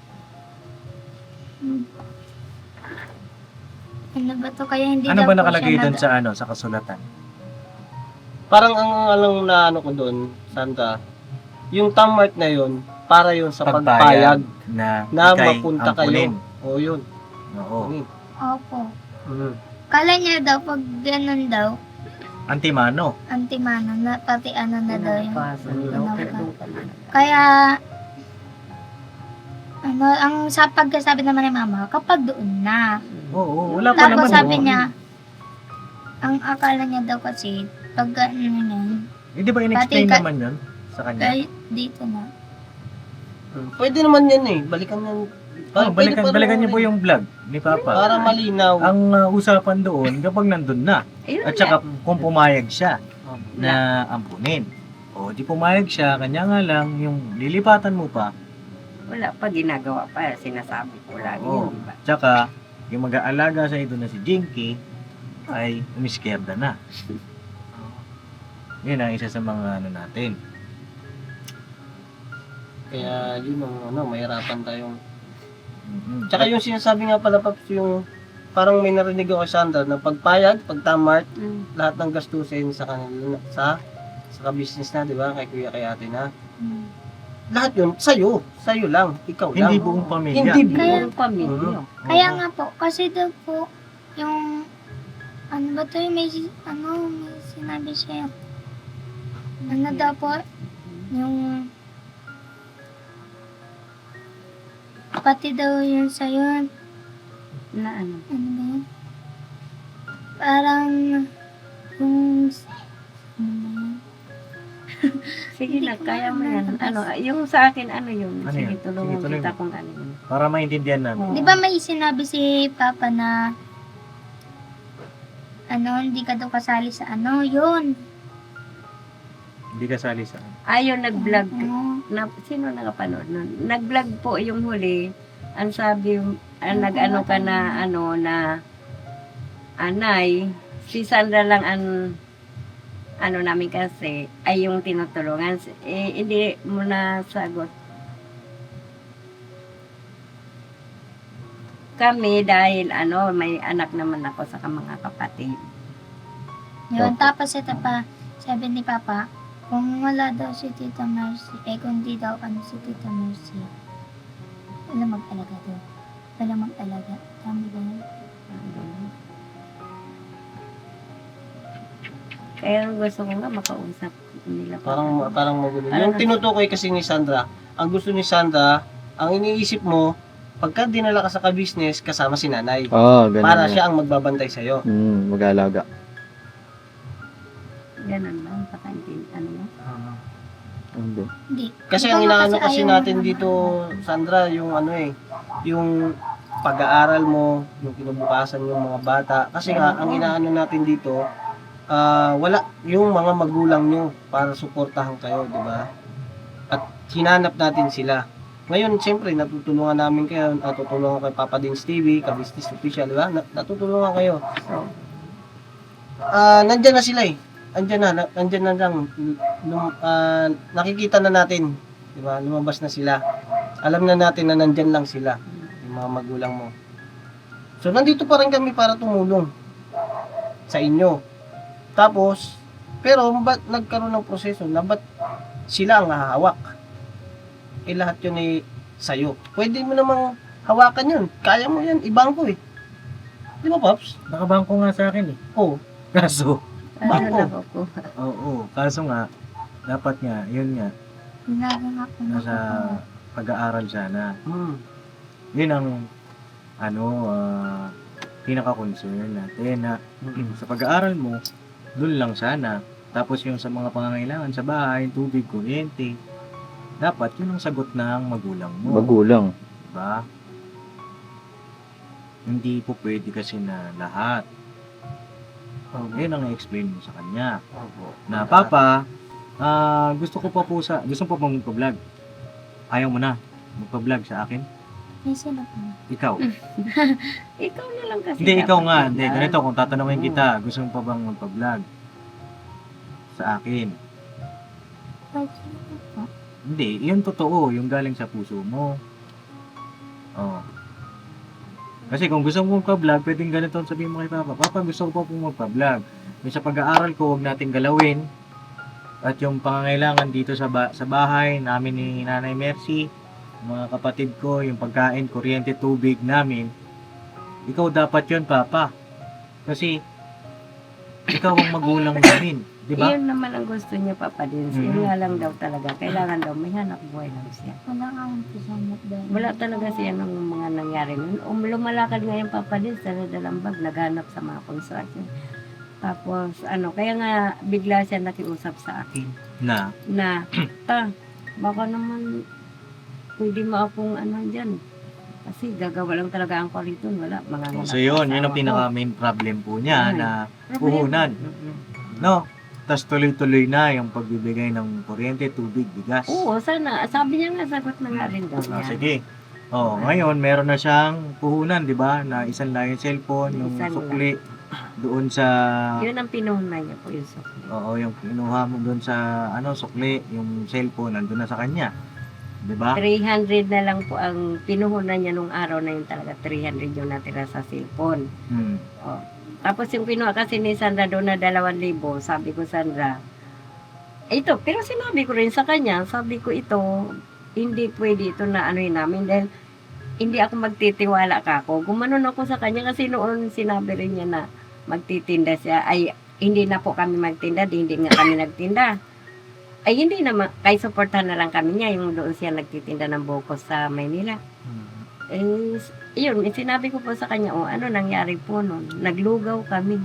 Ano ba to? Kaya hindi Ano daw ba po nakalagay siya doon sa ano, sa kasulatan? Parang ang alam na ano ko doon, Sandra, yung tamart na yun, para yun sa pagpayag na, na ikay mapunta ampunin. kayo. O yun. Oo. Opo. Mm. Kala niya daw, pag ganun daw, Antimano. antimano, na, pati ano na daw yung Pinapasan daw. Pero kaya, ano, ang sa pagkasabi naman ni mama, kapag doon na. Oo, wala pa Tapos naman. sabi oh. niya, ang akala niya daw kasi, pag ano yun, Di ba in-explain Pati ka- naman yun sa kanya? kahit dito na. Pwede naman yan eh. Balikan yan. Balikan niyo po yung vlog ni Papa. Para malinaw. Ang usapan doon kapag nandun na. ayun At nga. saka kung pumayag siya na ampunin. O di pumayag siya, kanya nga lang yung lilipatan mo pa. Wala pa ginagawa pa. Sinasabi ko lagi Oo. yun, diba? Tsaka yung mag-aalaga sa ito na si Jinky ay umiskierda na. Yun ang isa sa mga ano natin. Kaya yun ang ano, mahirapan tayong... Mhm. Tsaka yung sinasabi nga pala, Paps, yung parang may narinig ako kay Sandra na pagpayag, pagtamart, Mm. lahat ng gastusin sa kanila, sa business na, di ba? Kay kuya, kay ate na. Lahat yun, sa'yo lang, ikaw lang. Hindi buong pamilya. Hindi Kaya- Buong pamilya. Kaya nga po, kasi daw po, yung, ano ba to, may sinabi siya. Ano daw po, yung, pati daw yun sa'yo, Na ano? ano ba yun? Parang, yung, ano ba yun? Sige Hindi na, ko kaya mo yan. maalala. Ano, yung sa akin, ano yun? Ano Sige, yun? tulungan Sige, tuloy kita mo. kung ano yun. Para maintindihan namin. Oo. Di ba may sinabi si Papa na, hindi ka daw kasali sa yun. Hindi kasali sa Ayun, nag-vlog. Oo. Sino nakapanood nun? Nag-vlog po yung huli. Ang sabi, nag-ano ka na, na anay. Si Sandra lang ang ano namin kasi ay yung tinutulungan. Hindi mo na sagot. Kami dahil may anak naman ako sa mga kapatid. Yun, tapos ito pa, sabi ni Papa, kung wala daw si Tita Mercy, kung di daw si Tita Mercy, wala mag-alaga daw. Wala mag-alaga. Tama ba yun? Kaya gusto ko nga makausap nila. Parang magulo. Parang- Yung tinutukoy kasi ni Sandra, ang gusto ni Sandra, ang iniisip mo, pagka dinala ka sa ka-business, kasama si nanay. ganun. Para siya ang magbabantay sa'yo. Mag-aalaga. Ganun lang, pakaintin, mo. Hindi. Hindi. Kasi Di ang ba nga inaano kasi ayaw natin mo dito, Sandra, yung yung pag-aaral mo, yung kinabukasan yung mga bata. Kasi nga, ang inaano natin dito, wala yung mga magulang nyo para suportahan kayo, di ba? At hinanap natin sila. Ngayon, siyempre, natutulungan namin kayo, natutulungan kay Papa Dins TV, ka-business official, di ba? Natutulungan kayo. So, Nandyan na sila eh. Andyan na lang. Nakikita na natin, di ba? Lumabas na sila. Alam na natin na nandyan lang sila, yung mga magulang mo. So, nandito pa rin kami para tumulong sa inyo. Tapos, pero ba't nagkaroon ng proseso na ba't sila ang hahawak? Lahat yun sa'yo. Pwede mo namang hawakan yun. Kaya mo yan. Ibang ko eh. Di ba, Pops? Nakabangko nga sa akin eh. Oo. Kaso, ano Bako. na ako? oo. Kaso nga, dapat nga, yun nga, Ginagawa ko na nasa pag-aaral sana. Hmm. Yun ang, pinaka-concern natin na sa pag-aaral mo, dun lang sana. Tapos yung sa mga pangangailangan sa bahay, tubig, kuryente, dapat yun ang sagot ng magulang mo. Magulang. Diba? Hindi po pwede kasi na lahat. Yun ang i-explain mo sa kanya. Na, Papa, gusto ko pa po gusto po pong magpa-vlog. Ayaw mo na magpa-vlog sa akin? Ay, sino po? Ikaw. Ikaw na lang kasi. Hindi, ikaw dapat nga. mag-vlog. Hindi, ganito, kung tatanungin Oo. kita, gusto mo pa bang magpa-vlog? Sa akin. Ay, sino po? Hindi, yun totoo, yung galing sa puso mo. Oo. Kasi kung gusto mo magpa-vlog, pwedeng ganito ang sabihin mo kay Papa. Papa, gusto ko pa pong magpa-vlog. Yung sa pag-aaral ko, huwag natin galawin. At yung pangangailangan dito sa bahay namin ni Nanay Mercy, mga kapatid ko, yung pagkain, kuryente, tubig namin, ikaw dapat yun, Papa. Kasi, ikaw ang magulang namin. Di ba? Iyon naman ang gusto niya, Papa Dins. Mhm. Yun nga lang daw talaga. Kailangan daw may hanap buhay lang siya. Wala nga ang pasanap dahil. Wala talaga siya ng mga nangyari nun. Lumalakad nga yung Papa Dins sa Dalambag, naghanap sa mga construction. Tapos, kaya nga bigla siya nakiusap sa akin Na, na, baka naman pwede mo akong dyan. Kasi gagawa lang talaga ang koriton, wala. Mga so yun ang pinaka main problem po niya Ay. na puhunan. No? Tapos tuloy-tuloy na yung pagbibigay ng kuryente, tubig, bigas. Oo, sana. Sabi niya nga, sagot na nga rin daw Ah, niya. sige. Oh, ngayon meron na siyang puhunan, 'di ba? Na isang lang yung cellphone, yung Isang sukli doon sa Yun ang pinuhunan niya po yung sukli. Oo, yung kinuha mo doon sa sukli, yung cellphone nandun na sa kanya. 'Di ba? 300 na lang po ang pinuhunan niya nung araw na yun talaga. 300 yung natira sa cellphone. Hmm. Oh. Tapos yung kinuha kasi ni Sandra doon na 2,000, sabi ko, Sandra, ito, pero sinabi ko rin sa kanya, sabi ko ito, hindi pwede ito na namin dahil hindi ako magtitiwala ka ako. Gumanon ako sa kanya kasi noon sinabi rin niya na magtitinda siya. Ay, hindi na po kami magtinda, hindi nga kami nagtinda. Ay, hindi naman, kay supportan na lang kami niya, yung doon siya nagtitinda ng bukos sa Maynila. Eh, yun, sinabi ko po sa kanya, ano nangyari po nun? Naglugaw kami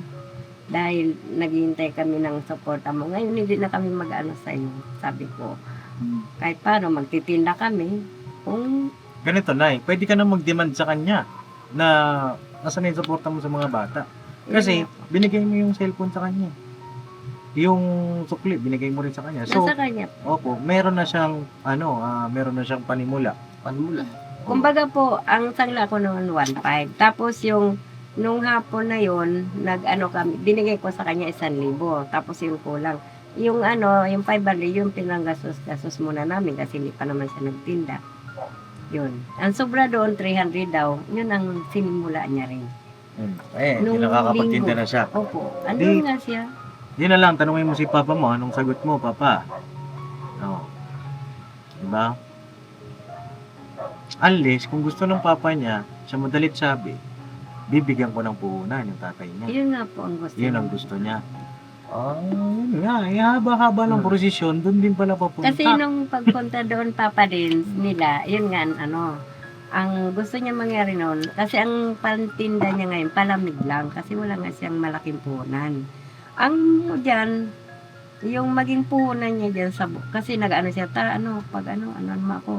dahil naghihintay kami ng suporta mo. Ngayon, hindi na kami mag-ano sa iyo. Sabi ko, kahit paano, magtitinda kami. Kung Ganito, Nay, pwede ka na mag-demand sa kanya na nasan yung suporta mo sa mga bata. Kasi binigay mo yung cellphone sa kanya. Yung sukli, binigay mo rin sa kanya. So, nasa kanya. opo, meron na siyang meron na siyang panimula. Panmula. Kumbaga po, ang sangla ko noon 1,500. Tapos yung nung hapon na yon, kami, binigay ko sa kanya 1,000. Tapos yung kulang. Yung yung 500, yung pinanggastos muna namin kasi hindi pa naman siya nagtinda. Yun. Ang sobra doon, 300 daw. Yun ang sinimula niya rin. Nung nakakapagtinda linggo. na siya. Opo. Andun nga siya. Yun na lang, tanungin mo si Papa mo, anong sagot mo, Papa? Oo. Diba? Unless, kung gusto ng Papa niya, siya madalit sabi, bibigyan ko ng puhunan yung tatay niya. Yun nga po ang gusto Yun ang niya. gusto niya. Yun nga, haba-haba ng prosesyon, doon din pala papunta. Kasi nung pagpunta doon, Papa Dins, nila, yun nga, ang gusto niya mangyari noon, kasi ang pantinda niya ngayon, palamig lang, kasi wala nga siyang malaking puhunan. Ang dyan, yung maging puhunan niya dyan sa buko, kasi siya, pag ano mo ako,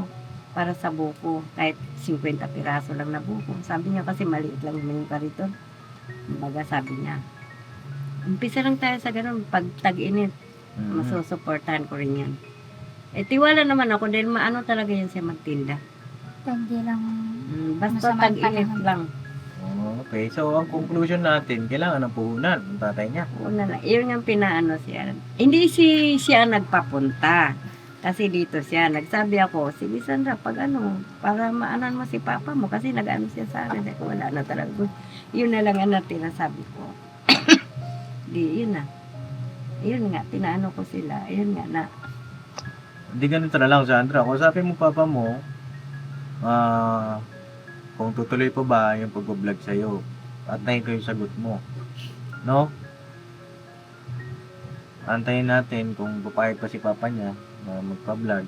para sa buko, kahit 50 piraso lang na buko. Sabi niya kasi maliit lang yung kariton. Baga sabi niya, umpisa lang tayo sa ganun, pag tag-init, masusuportahan ko rin yan. Tiwala naman ako dahil maano talaga yan siya magtinda. Hindi lang. Basta Masamang tag-init panahon. lang. Okay, so ang conclusion natin, kailangan ng puhunan ng tatay niya. Una na, yun yung pinaano siya. Hindi siya nagpapunta. Kasi dito siya, nagsabi ako, sige Sandra, pag para maanan mo si Papa mo, kasi nag-ano siya sa akin, ako wala na talaga. Yun na lang ang natira, sabi ko. Yun na. Yun nga, pinaano ko sila. Yun nga na. Hindi ganito na lang, Sandra. Kung sabi mo, Papa mo, kung tutuloy pa ba yung pag-vlog sa'yo, antayin ko yung sagot mo. No? Antayin natin kung papayag pa si Papa niya na magpa-vlog.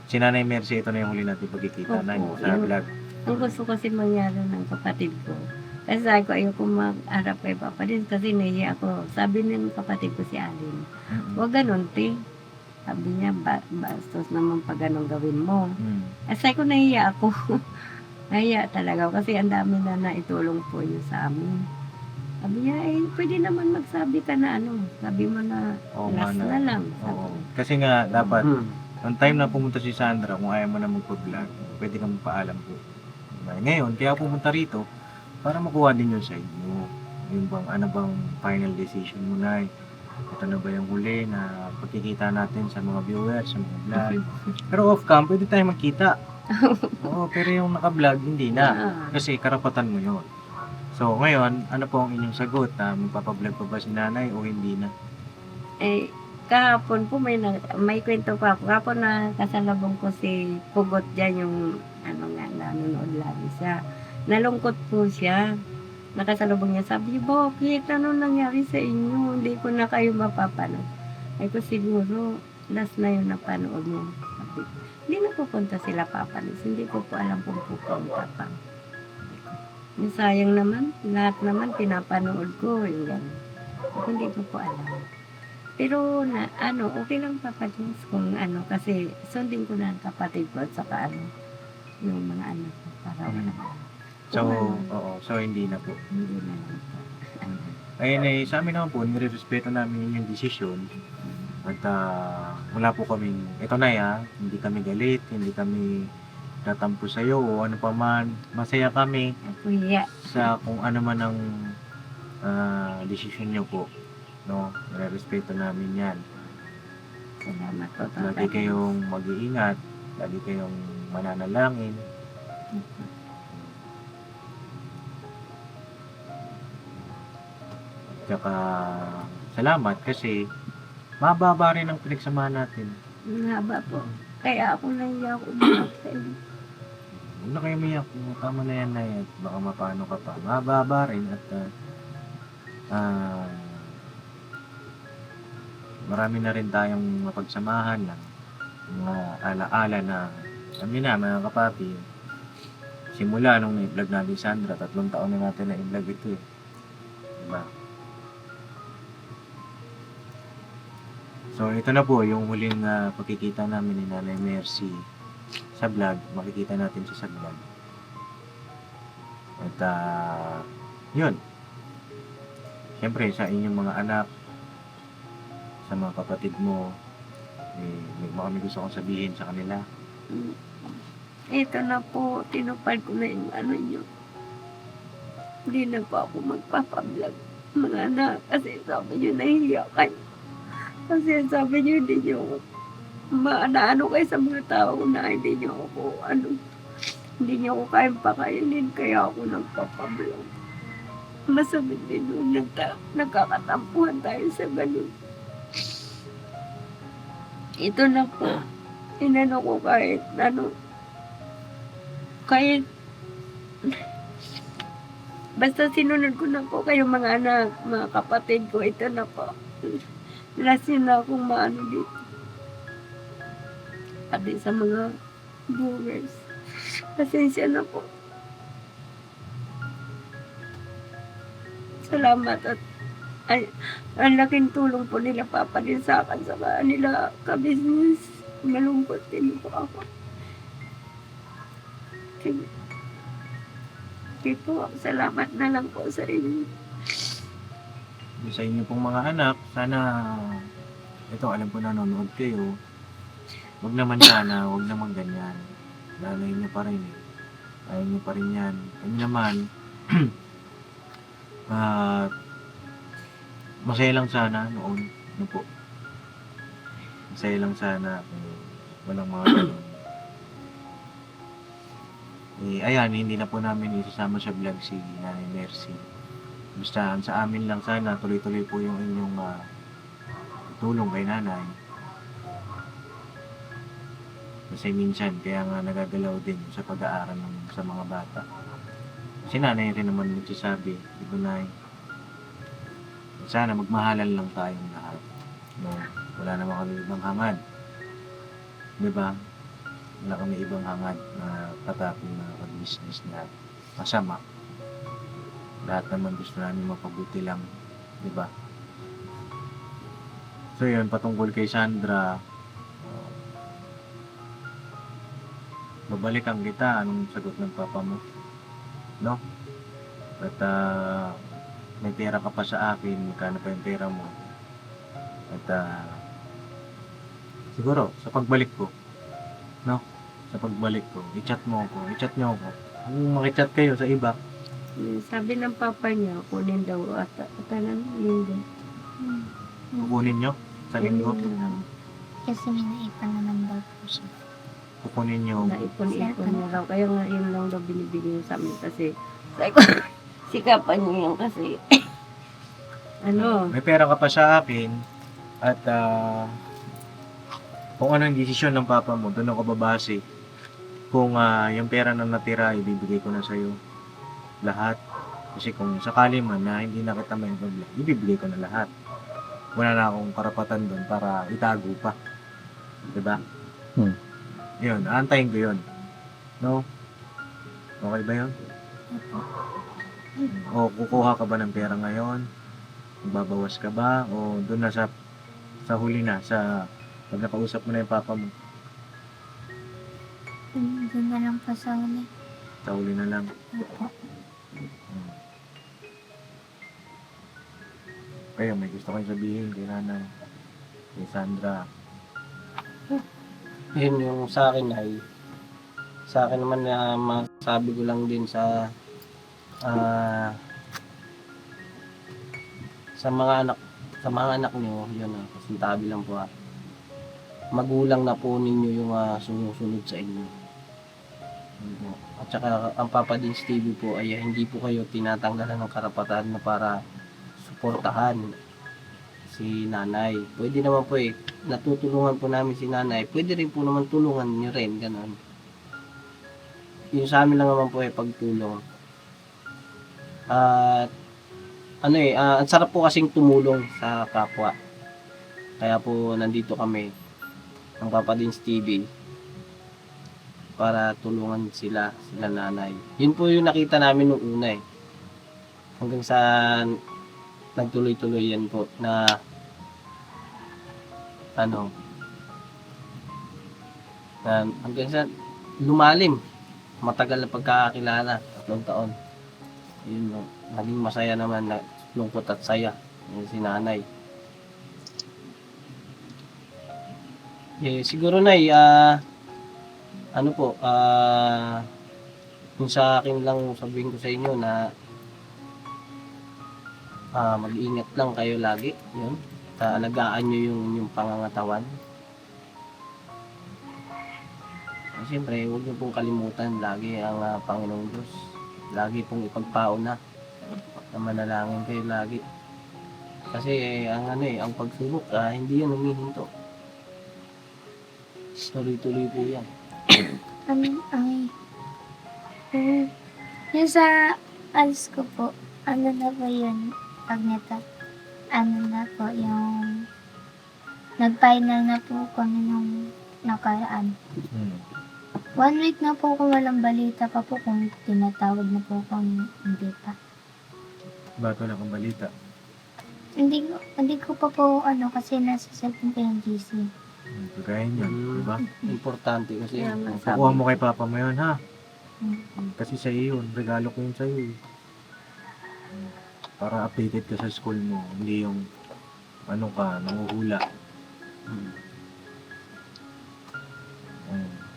Si Nanay Mercy, ito na yung huli natin pagkikita na Opo, sa yun. vlog. Ang gusto kasi mangyari ng kapatid ko. Kasi sabi ko, ayoko mag-arap kay Papa din kasi nahiya ako. Sabi ng kapatid ko si Alin, huwag ganun, te. Sabi niya, bastos naman pag ganun gawin mo. Sabi ko, nahiya ako. Nahiya talaga ako kasi ang dami na naitulong po yun sa amin. Sabi niya, pwede naman magsabi ka na sabi mo na Oo nga last na. na lang. Oo. Kasi nga, dapat, on time na pumunta si Sandra, kung ayaw mo na magpa-vlog, pwede kang magpaalam po. Ngayon, kaya ako pumunta rito para makuha din yun sa inyo. Yung bang, ano bang final decision mo na ito na ba yung huli na pagkikita natin sa mga viewers, sa mga vlog. Pero off-cam, pwede tayo magkita. Oo, pero yung naka-vlog, hindi na. Kasi karapatan mo yun. So, ngayon, ano po ang inyong sagot? Magpapablog pa ba si nanay o hindi na? Eh, kahapon po may kwento pa ako. Kahapon na kasalabong ko si Pugot dyan yung nanonood lagi siya. Nalungkot po siya. Nakasalubong niya. Sabi niya, bakit? Ano nangyari sa inyo? Hindi ko na kayo mapapanood. Ay ko siguro, last na yun napanood mo. Sabi, hindi na pupunta sila papanis. Hindi ko po alam kung pupunta pa. Yung sayang naman, lahat naman pinapanood ko. Yung gano'n. Hindi ko po alam. Pero okay lang papadins kung kasi sundin ko na ang kapatid ko at saka yung mga anak ko para wala. So, oo. So, hindi na po. Hindi na lang po. Ayun sa amin naman po, nirerespeto namin yung desisyon. At wala po kaming, ito na hindi kami galit, hindi kami tatampo sa'yo o ano pa man. Masaya kami Kuya, sa kung ano man ang desisyon nyo po. No? Nirerespeto namin yan. salamat po. Lagi kayong mag-iingat, lagi kayong mananalangin. Tsaka salamat kasi mababa rin ang pinagsamahan natin. Ang haba po. Kaya ako nahiya ako umiyak sa inyo. Huwag na kayo umiyak. Tama na yan na yan. Baka mapano ka pa. Mababa rin at marami na rin tayong mapagsamahan ng mga alaala na kami na mga kapapi. Simula nung na-vlog natin Sandra, 3 taon na natin na-vlog ito eh. Diba? So ito na po yung huling pagkikita namin ni Nanay Mercy sa vlog. Makikita natin siya sa vlog. At yun. Siyempre sa inyong mga anak, sa mga kapatid mo, may kami gusto kong sabihin sa kanila. Ito na po, tinupad ko na yung nyo. Hindi na po ako magpapablog. Mga anak, kasi sabi nyo nahihiya kayo. Kasi sabi nyo hindi nyo maano kayo sa mga tao na hindi nyo ako hindi nyo ako kayang pakainin kaya ako nagpapablog. Masabit din nun, nagkakatampuhan tayo sa ganun. Ito na po, inano ko kahit basta sinunod ko na po kayo mga anak, mga kapatid ko, ito na po. Last yun na akong maano dito. Pati sa mga viewers. Pasensya na po. Salamat at ang laking tulong po nila Papa din sa akin sa kanila ka-business. Malungkot din po ako. Sige po, salamat na lang po sa inyo. Sa inyo pong mga anak, sana ito alam ko nanonood kayo. Huwag naman sana, huwag naman ganyan. Lalay niyo pa rin eh. Ayaw niyo pa rin yan. Kami naman, masaya lang sana noon. Ano po? Masaya lang sana kung walang mga ganun. Ayan, hindi na po namin isasama sa vlog si Nanay Mercy. Basta sa amin lang sana, tuloy-tuloy po yung inyong tulong kay nanay. Kasi minsan, kaya nga nagagalaw din sa pag-aaral sa mga bata. Si nanay rin naman nagsasabi, di ba nay? Sana magmahalan lang tayong lahat. No? Wala naman kami ibang hangad. Di ba? Wala kami ibang hangad na patapin na pag-business na masama. Lahat naman gusto namin mapabuti lang. Di ba? So yun, patungkol kay Sandra, babalikan kita. Anong sagot ng papa mo? No? At may pera ka pa sa akin, magkano pa yung pera mo. At siguro, sa pagbalik ko, no? Sa pagbalik ko, i-chat mo ako, i-chat nyo ako. Kung makichat kayo sa iba, Sabi ng papa niya, kunin daw at tanan linggo. kukunin nyo sa linggo. Kunin lang. Kasi may naipan naman daw po siya. Kukunin nyo. Naipon-ipon niya raw. Kaya nga yun lang daw binibigay sa amin kasi sabi ko, sikapan niyo yun kasi ano, May pera ka pa sa akin at kung ano yung desisyon ng papa mo, doon ako babase. Kung yung pera na natira, ibibigay ko na sa'yo lahat. Kasi kung sakali man na hindi na kita may problema, ibibigay ko na lahat. Wala na akong karapatan doon para itago pa. Diba? Yun, aantayin ko yun. No? Okay ba yun? O kukuha ka ba ng pera ngayon? Magbabawas ka ba? O doon na sa huli na, sa pag nakausap mo na yung papa mo, Doon na lang po sa huli. sa huli na lang. Opo. Kayo, may gusto kayong sabihin kay nanay, kay Sandra. Yun yung sa akin naman na masabi ko lang din sa mga anak niyo, yun kasintabi lang po magulang na po ninyo yung sumusunod sa inyo. Yun po. At saka ang Papa Dins TV po ay hindi po kayo tinatanggalan ng karapatan na para suportahan si nanay. Pwede naman po natutulungan po namin si nanay. Pwede rin po naman tulungan niyo rin, ganun. Yung sa amin lang naman po pagtulong. At ang sarap po kasing tumulong sa kapwa. Kaya po nandito kami ng Papa Dins TV para tulungan sila nanay. Yun po yung nakita namin nung una hanggang sa nagtuloy-tuloy yan po na hanggang sa lumalim, matagal na pagkakakilala, 3 taon. Yun, naging masaya naman, na lungkot at saya yung si nanay. Siguro na kung sa akin lang sabihin ko sa inyo na mag-iingat lang kayo lagi, yun. Alagaan nyo yung pangangatawan. Siyempre, huwag nyo pong kalimutan lagi ang Panginoong Diyos. Lagi pong ipagpauna na manalangin kayo lagi. Kasi ang pagsubok, hindi yan humihinto. Tuloy-tuloy po yan. Yung sa alis ko po, ano na ba yun? Pag nito, ano na po yung nag-final na po kami nung nakaraan. 1 week na po kung walang balita pa po kung tinatawag na po kung hindi pa. Ba't wala kang balita? Hindi ko pa po kasi nasa cellphone ko yung GC. Kagaya niya, diba? Importante kasi Kaya nga Kukuha mo kay papa mo yun, ha? Mm. Kasi sa iyo yun, regalo ko yun sa iyo. Para updated ka sa school mo, hindi yung nanguhula.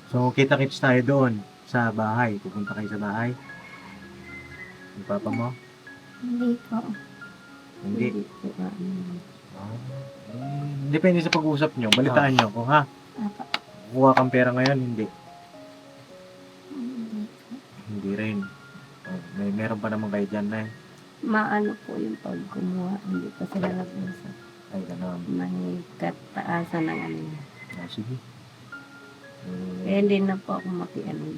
So, kita-kits tayo doon sa bahay. Pupunta kayo sa bahay. Yung papa mo? Hindi po. Hindi. Depende sa pag-uusap nyo. Balitaan nyo ako, ha? Apa. Kukuha kang pera ngayon, hindi. Hindi po. Hindi rin. Meron pa naman kayo dyan na Maano po yung pag kumuha, hindi pa sila nag-usap. Ay, gano'n. May kataasan ng ano. Sige. Kaya hindi na po ako makiano.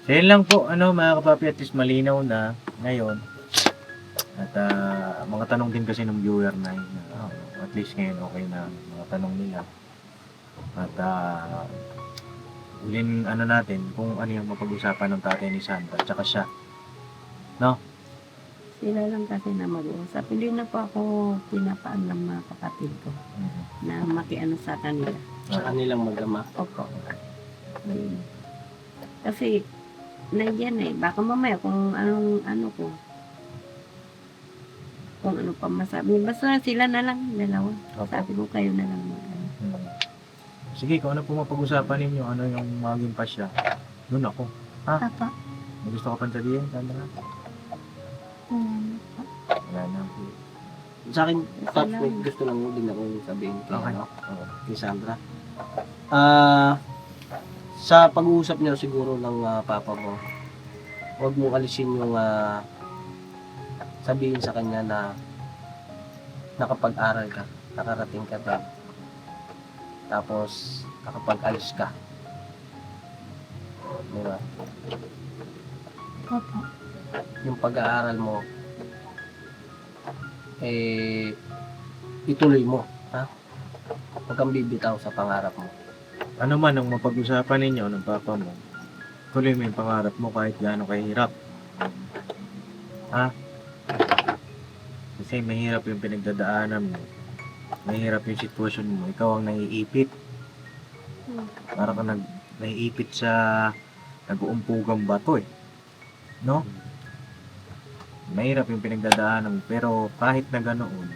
So, yun lang po, mga kapapi, at least malinaw na ngayon. At mga tanong din kasi ng viewer na yun. At least ngayon okay na mga tanong nila. At ulin natin kung ano yung mapag-usapan ng tatay ni Sandra at saka siya. No? Sila lang kasi na mag-uusap. Hindi na po ako pinapaan ng mga kapatid ko na makiano sa kanila. Sa kanilang mag-ama. Opo. Ayun. Kasi, nandiyan baka mamaya kung anong ko. Kung ano pa masabi. Basta sila na lang, dalawa. Opo. Sabi ko kayo na lang Sige, kung ano po mapag-usapan ninyo, ano yung maging pasya, doon ako. Papa. May gusto ka pang sabihin, Sandra? Hmm. Wala na. Sa akin, Pap, Salamat. may gusto lang din ako sabihin kay, Okay. kay Sandra. Sa pag-uusap niyo siguro ng papa mo, huwag mong alisin yung sabihin sa kanya na nakapag-aral ka, nakarating ka doon. Tapos, nakapag-alis ka. Diba? Papa. Yung pag-aaral mo, ituloy mo. Ha? Huwag kang bibitaw sa pangarap mo. Ano man ang mapag-usapan ninyo ng papa mo, tuloy mo yung pangarap mo kahit gaano kahirap. Ha? Kasi mahirap yung pinagdadaanan mo. Mahirap yung sitwasyon mo. Ikaw ang naiipit. Para ka naiipit sa nag-uumpugang bato eh. No? Mahirap yung pinagdadaanan mo. Pero kahit na ganoon,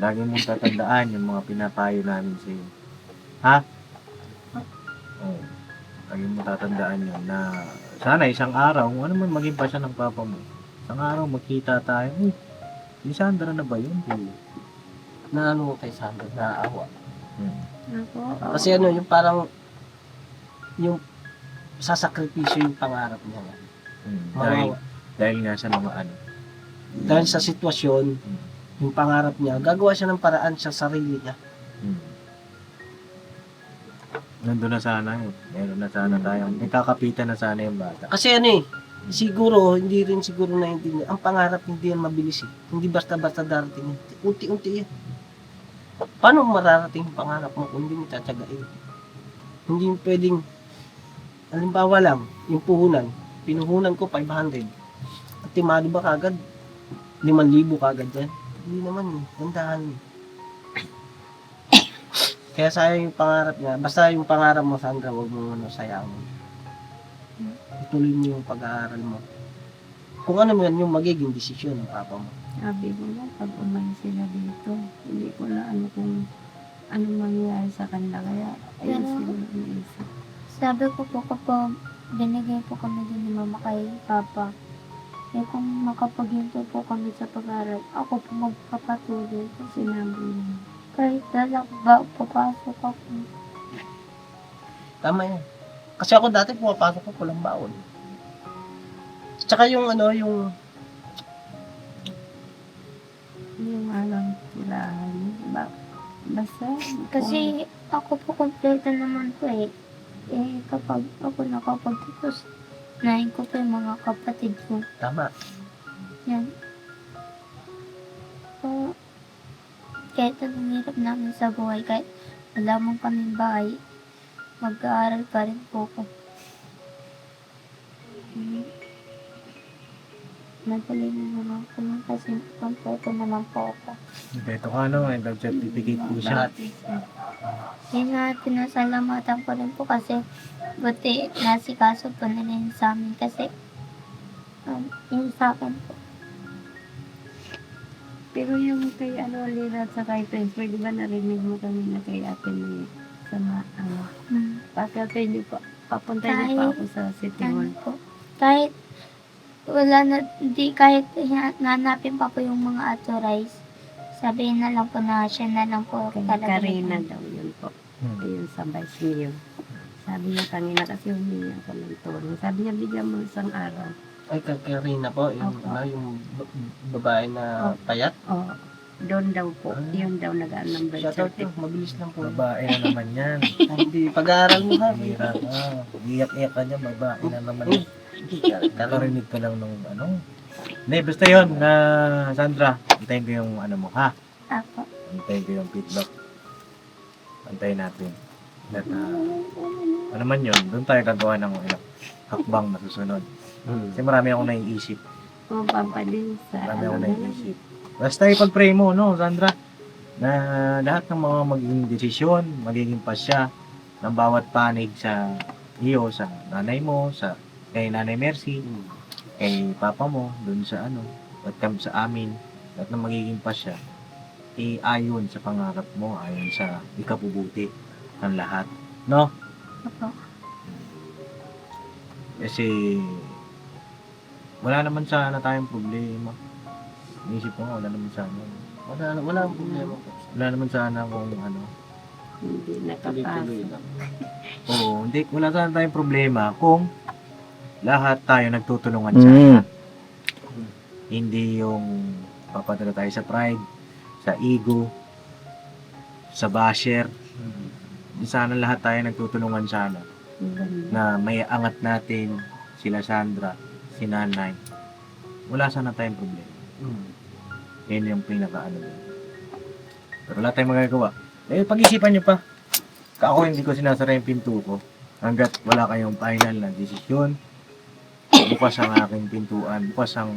lagi mong tatandaan yung mga pinapayo namin sa iyo. Ha? Oo. Lagi mong tatandaan yun na sana isang araw, kung ano man maging pasya ng papa mo, isang araw magkita tayo. Uy, si Sandra na ba yun? Na ano kay Sandra, naawa. Ako, Kasi ano, yung parang, yung sasakripisyo yung pangarap niya. Dahil nga sa mga ano. Dahil sa sitwasyon, yung pangarap niya, gagawa siya ng paraan sa sarili niya. Nandun na sana yun. Meron na sana tayong, may kakapitan na sana yung bata. Kasi ano siguro, hindi rin siguro naintindihan. Ang pangarap hindi yan mabilis eh. Hindi basta-basta darating. Unti-unti yan. Paano mararating yung pangarap mo kung hindi mo tsatsagain? Hindi mo pwedeng, halimbawa lang, yung puhunan. Pinuhunan ko 500. At timado ba kagad? 5,000 kagad yan? Hindi naman eh. Gandahan eh. Kaya sayang yung pangarap niya. Basta yung pangarap mo, Sandra, huwag mo sayangin. Ituloy mo yung pag-aaral mo. Kung ano man yung magiging desisyon ng papa mo. sabi ko na, pag umalis sila dito, hindi ko na ano kung ano mangyayari sa kanila. Kaya, ayun Pero- sila iniisip. Sabi ko po kapag binigay po kami din ni mama kay papa, kung makapaghinto po kami sa pag-aaral, ako po magpapatuloy po sinabi niya. Kahit dalang ba papasok ako. Tama yan. Kasi ako dati pumapasok ko kulang baon. Tsaka yung Yung alam tirahan. Basta, Kasi ako po kompleto naman po eh. Kapag ako nakapagtapos, nahin ko po yung mga kapatid ko. tama. Yan. So, kahit anong hirap namin sa buhay, kahit wala mong kaming bahay, mag-aaral pa rin po ako. Madali na naman po yun kasi kompleto naman po ako. Beto ka no, may birth certificate po siya. Lahat. Yun nga, pinasalamatan ko rin po kasi buti nasikaso po nila yun sa amin kasi yun sa akin po. pero yung kay Lina at sa kay Prince, di ba narinig mo kami na kay ate ni sa Pagkatay niyo pa, papunta niyo pa ako sa City Hall. Ano po, kahit wala na, di kahit nanapin pa po yung mga authorized, sabihin na lang po na siya na lang po Kay talaga. Karina daw yun po. Ayun sa vice mayor. Sabi niya kanina kasi humingi ako ng tulong. Sabi niya bigyan mo isang araw. Ay, Karina po, yung, Opo. yung babae na payat. O, doon daw po. Yun daw nag-aan ng birth Shoutout to, certificate. mabilis lang po. Babae na naman yan. Hindi, pag-aaral mo ha. Hira ka. Iyak-iyak ka dyan, babae na naman. Nakarinig ka lang ng ano. Hindi, basta yun, Sandra, antayin ko yung ano mo, ha? Ako. Antayin ko yung feedback. Antayin natin. At, ano man yun, doon tayo gagawa ng hakbang na susunod. Kasi marami akong naiisip. O, papadin sa Marami akong ano na naiisip. Basta ipag-pray mo, no, Sandra? Na lahat ng mga magiging desisyon, magiging pasya ng bawat panig sa iyo, sa nanay mo, kay Nanay Mercy, kay Papa mo, dun sa at sa amin, lahat ng magiging pasya, ayon sa pangarap mo, ayon sa ikabubuti ng lahat. No? Ako. Kasi wala naman sana tayong problema. Inisip ko nga, wala naman sana. Wala ang problema po. Wala naman sana kung ano. Hindi Tuloy-tuloy nakapasok. lang. Oo, hindi, wala sana tayong problema kung lahat tayo nagtutulungan sana. Hindi yung papadala tayo sa pride, sa ego, sa basher. Hindi sana lahat tayo nagtutulungan sana na may angat natin sila Sandra, si Nanay. Wala sana tayong problema. Yan yung pinaka-ano. Pero wala tayong magagawa. Eh, pag-isipan nyo pa. Ako hindi ko sinasara yung pinto ko. Hanggat wala kayong final na desisyon, bukas ang aking pintuan, bukas ang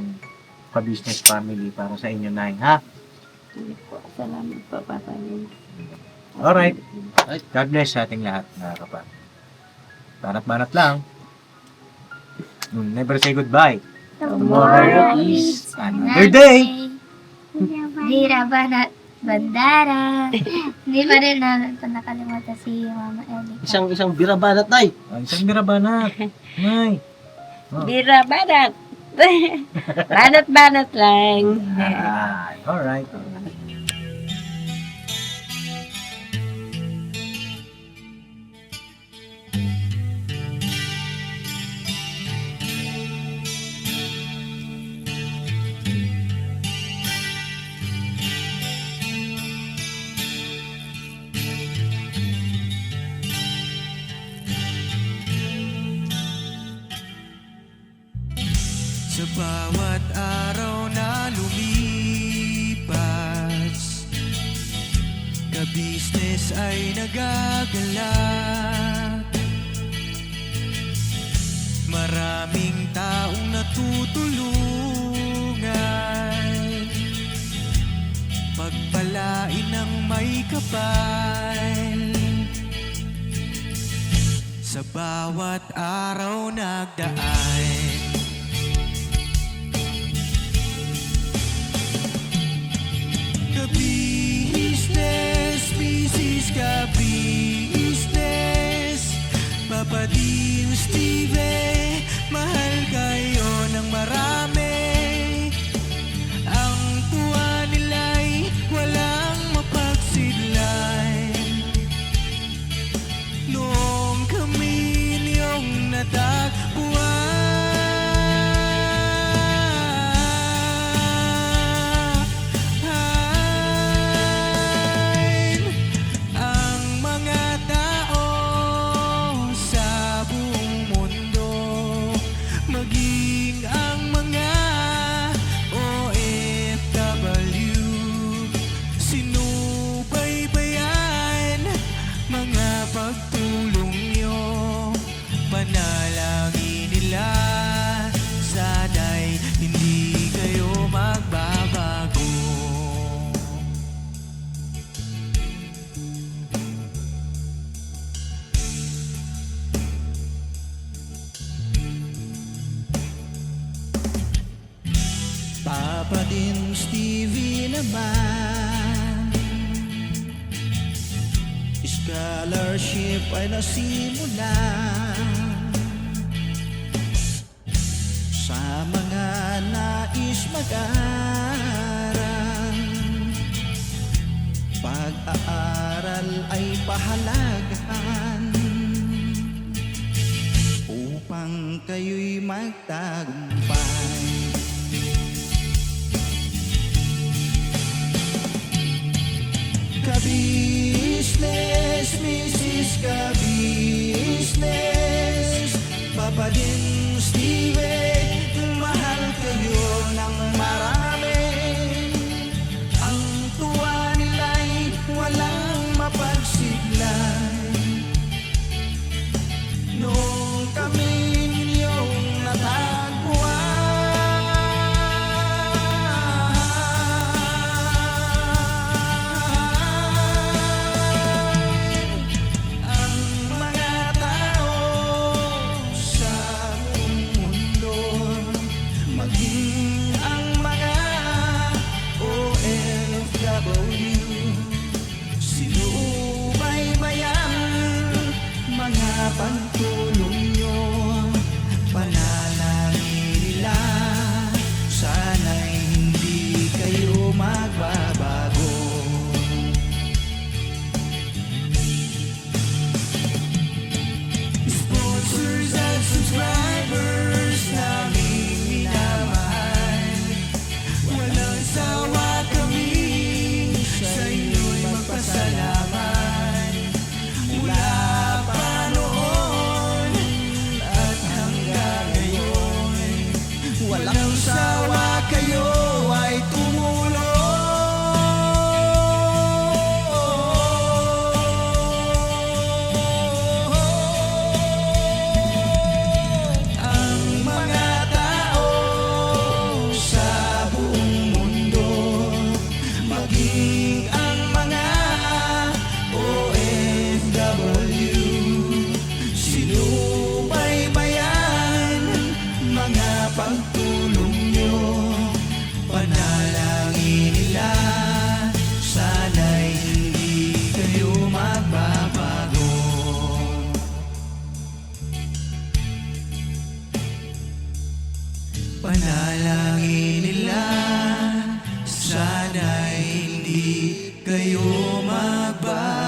ka-business family para sa inyo, Nay, ha? Salamat po, Papa Lin. Alright. God bless sa ating lahat, mga kapatid. Banat-banat lang. Never say goodbye. Tomorrow is another day. Dira Banat Bandara. Hindi pa rin namin ito nakalimutan si Mama Ellie. Isang birabanat, Nay. Isang birabanat. Nay. Bira, banat. Banat-banat lang. Alright. Sa bawat araw na lumipas, ka-business ay nagagalak. Maraming taong natutulungan, pagpalain ng may kapal. Sa bawat araw nagdaan, ka-business, business ka-business, Papa Dio, Steve, mahal kayo ng marami. Ang tuwa nila'y walang mapagsidlan. Noong kami niyong natagpuan, ang mga tao sa buong mundo, maging ang mga OFW, sinubaybayan mga pagtulong nyo, panalangin nila, sana'y hindi kayo magbabago. Papa din Stevie naman, scholarship ay nasimulan sa mga nais mag-aral. Pag-aaral ay pahalagahan upang kayo'y magtagumpay. Ka-business, Mrs. Ka-business, Papa din Steve, mahal kayo ng marami. Ang tuwa nila'y walang mapagsiglan. Noong kami ninyong natagpuan, ang mga tao sa buong mundo, maging ang mga OFW, sinubaybayan mga pagtulong nyo, panalangin nila, sana'y hindi kayo magbabago. Sponsors at subscribers naming minamahal, walang sawa kami sa inyo'y magpasalamat. Mula pa noon at hanggang ngayon, walang sawa kayo ay tumulong. Ang mga tao sa buong mundo, maging ang mga OFW, sinubaybayan mga pagtulong nyo, panalangin nila, sana'y hindi kayo magbabago. Panalangin nila, sana'y hindi kayo magbabago.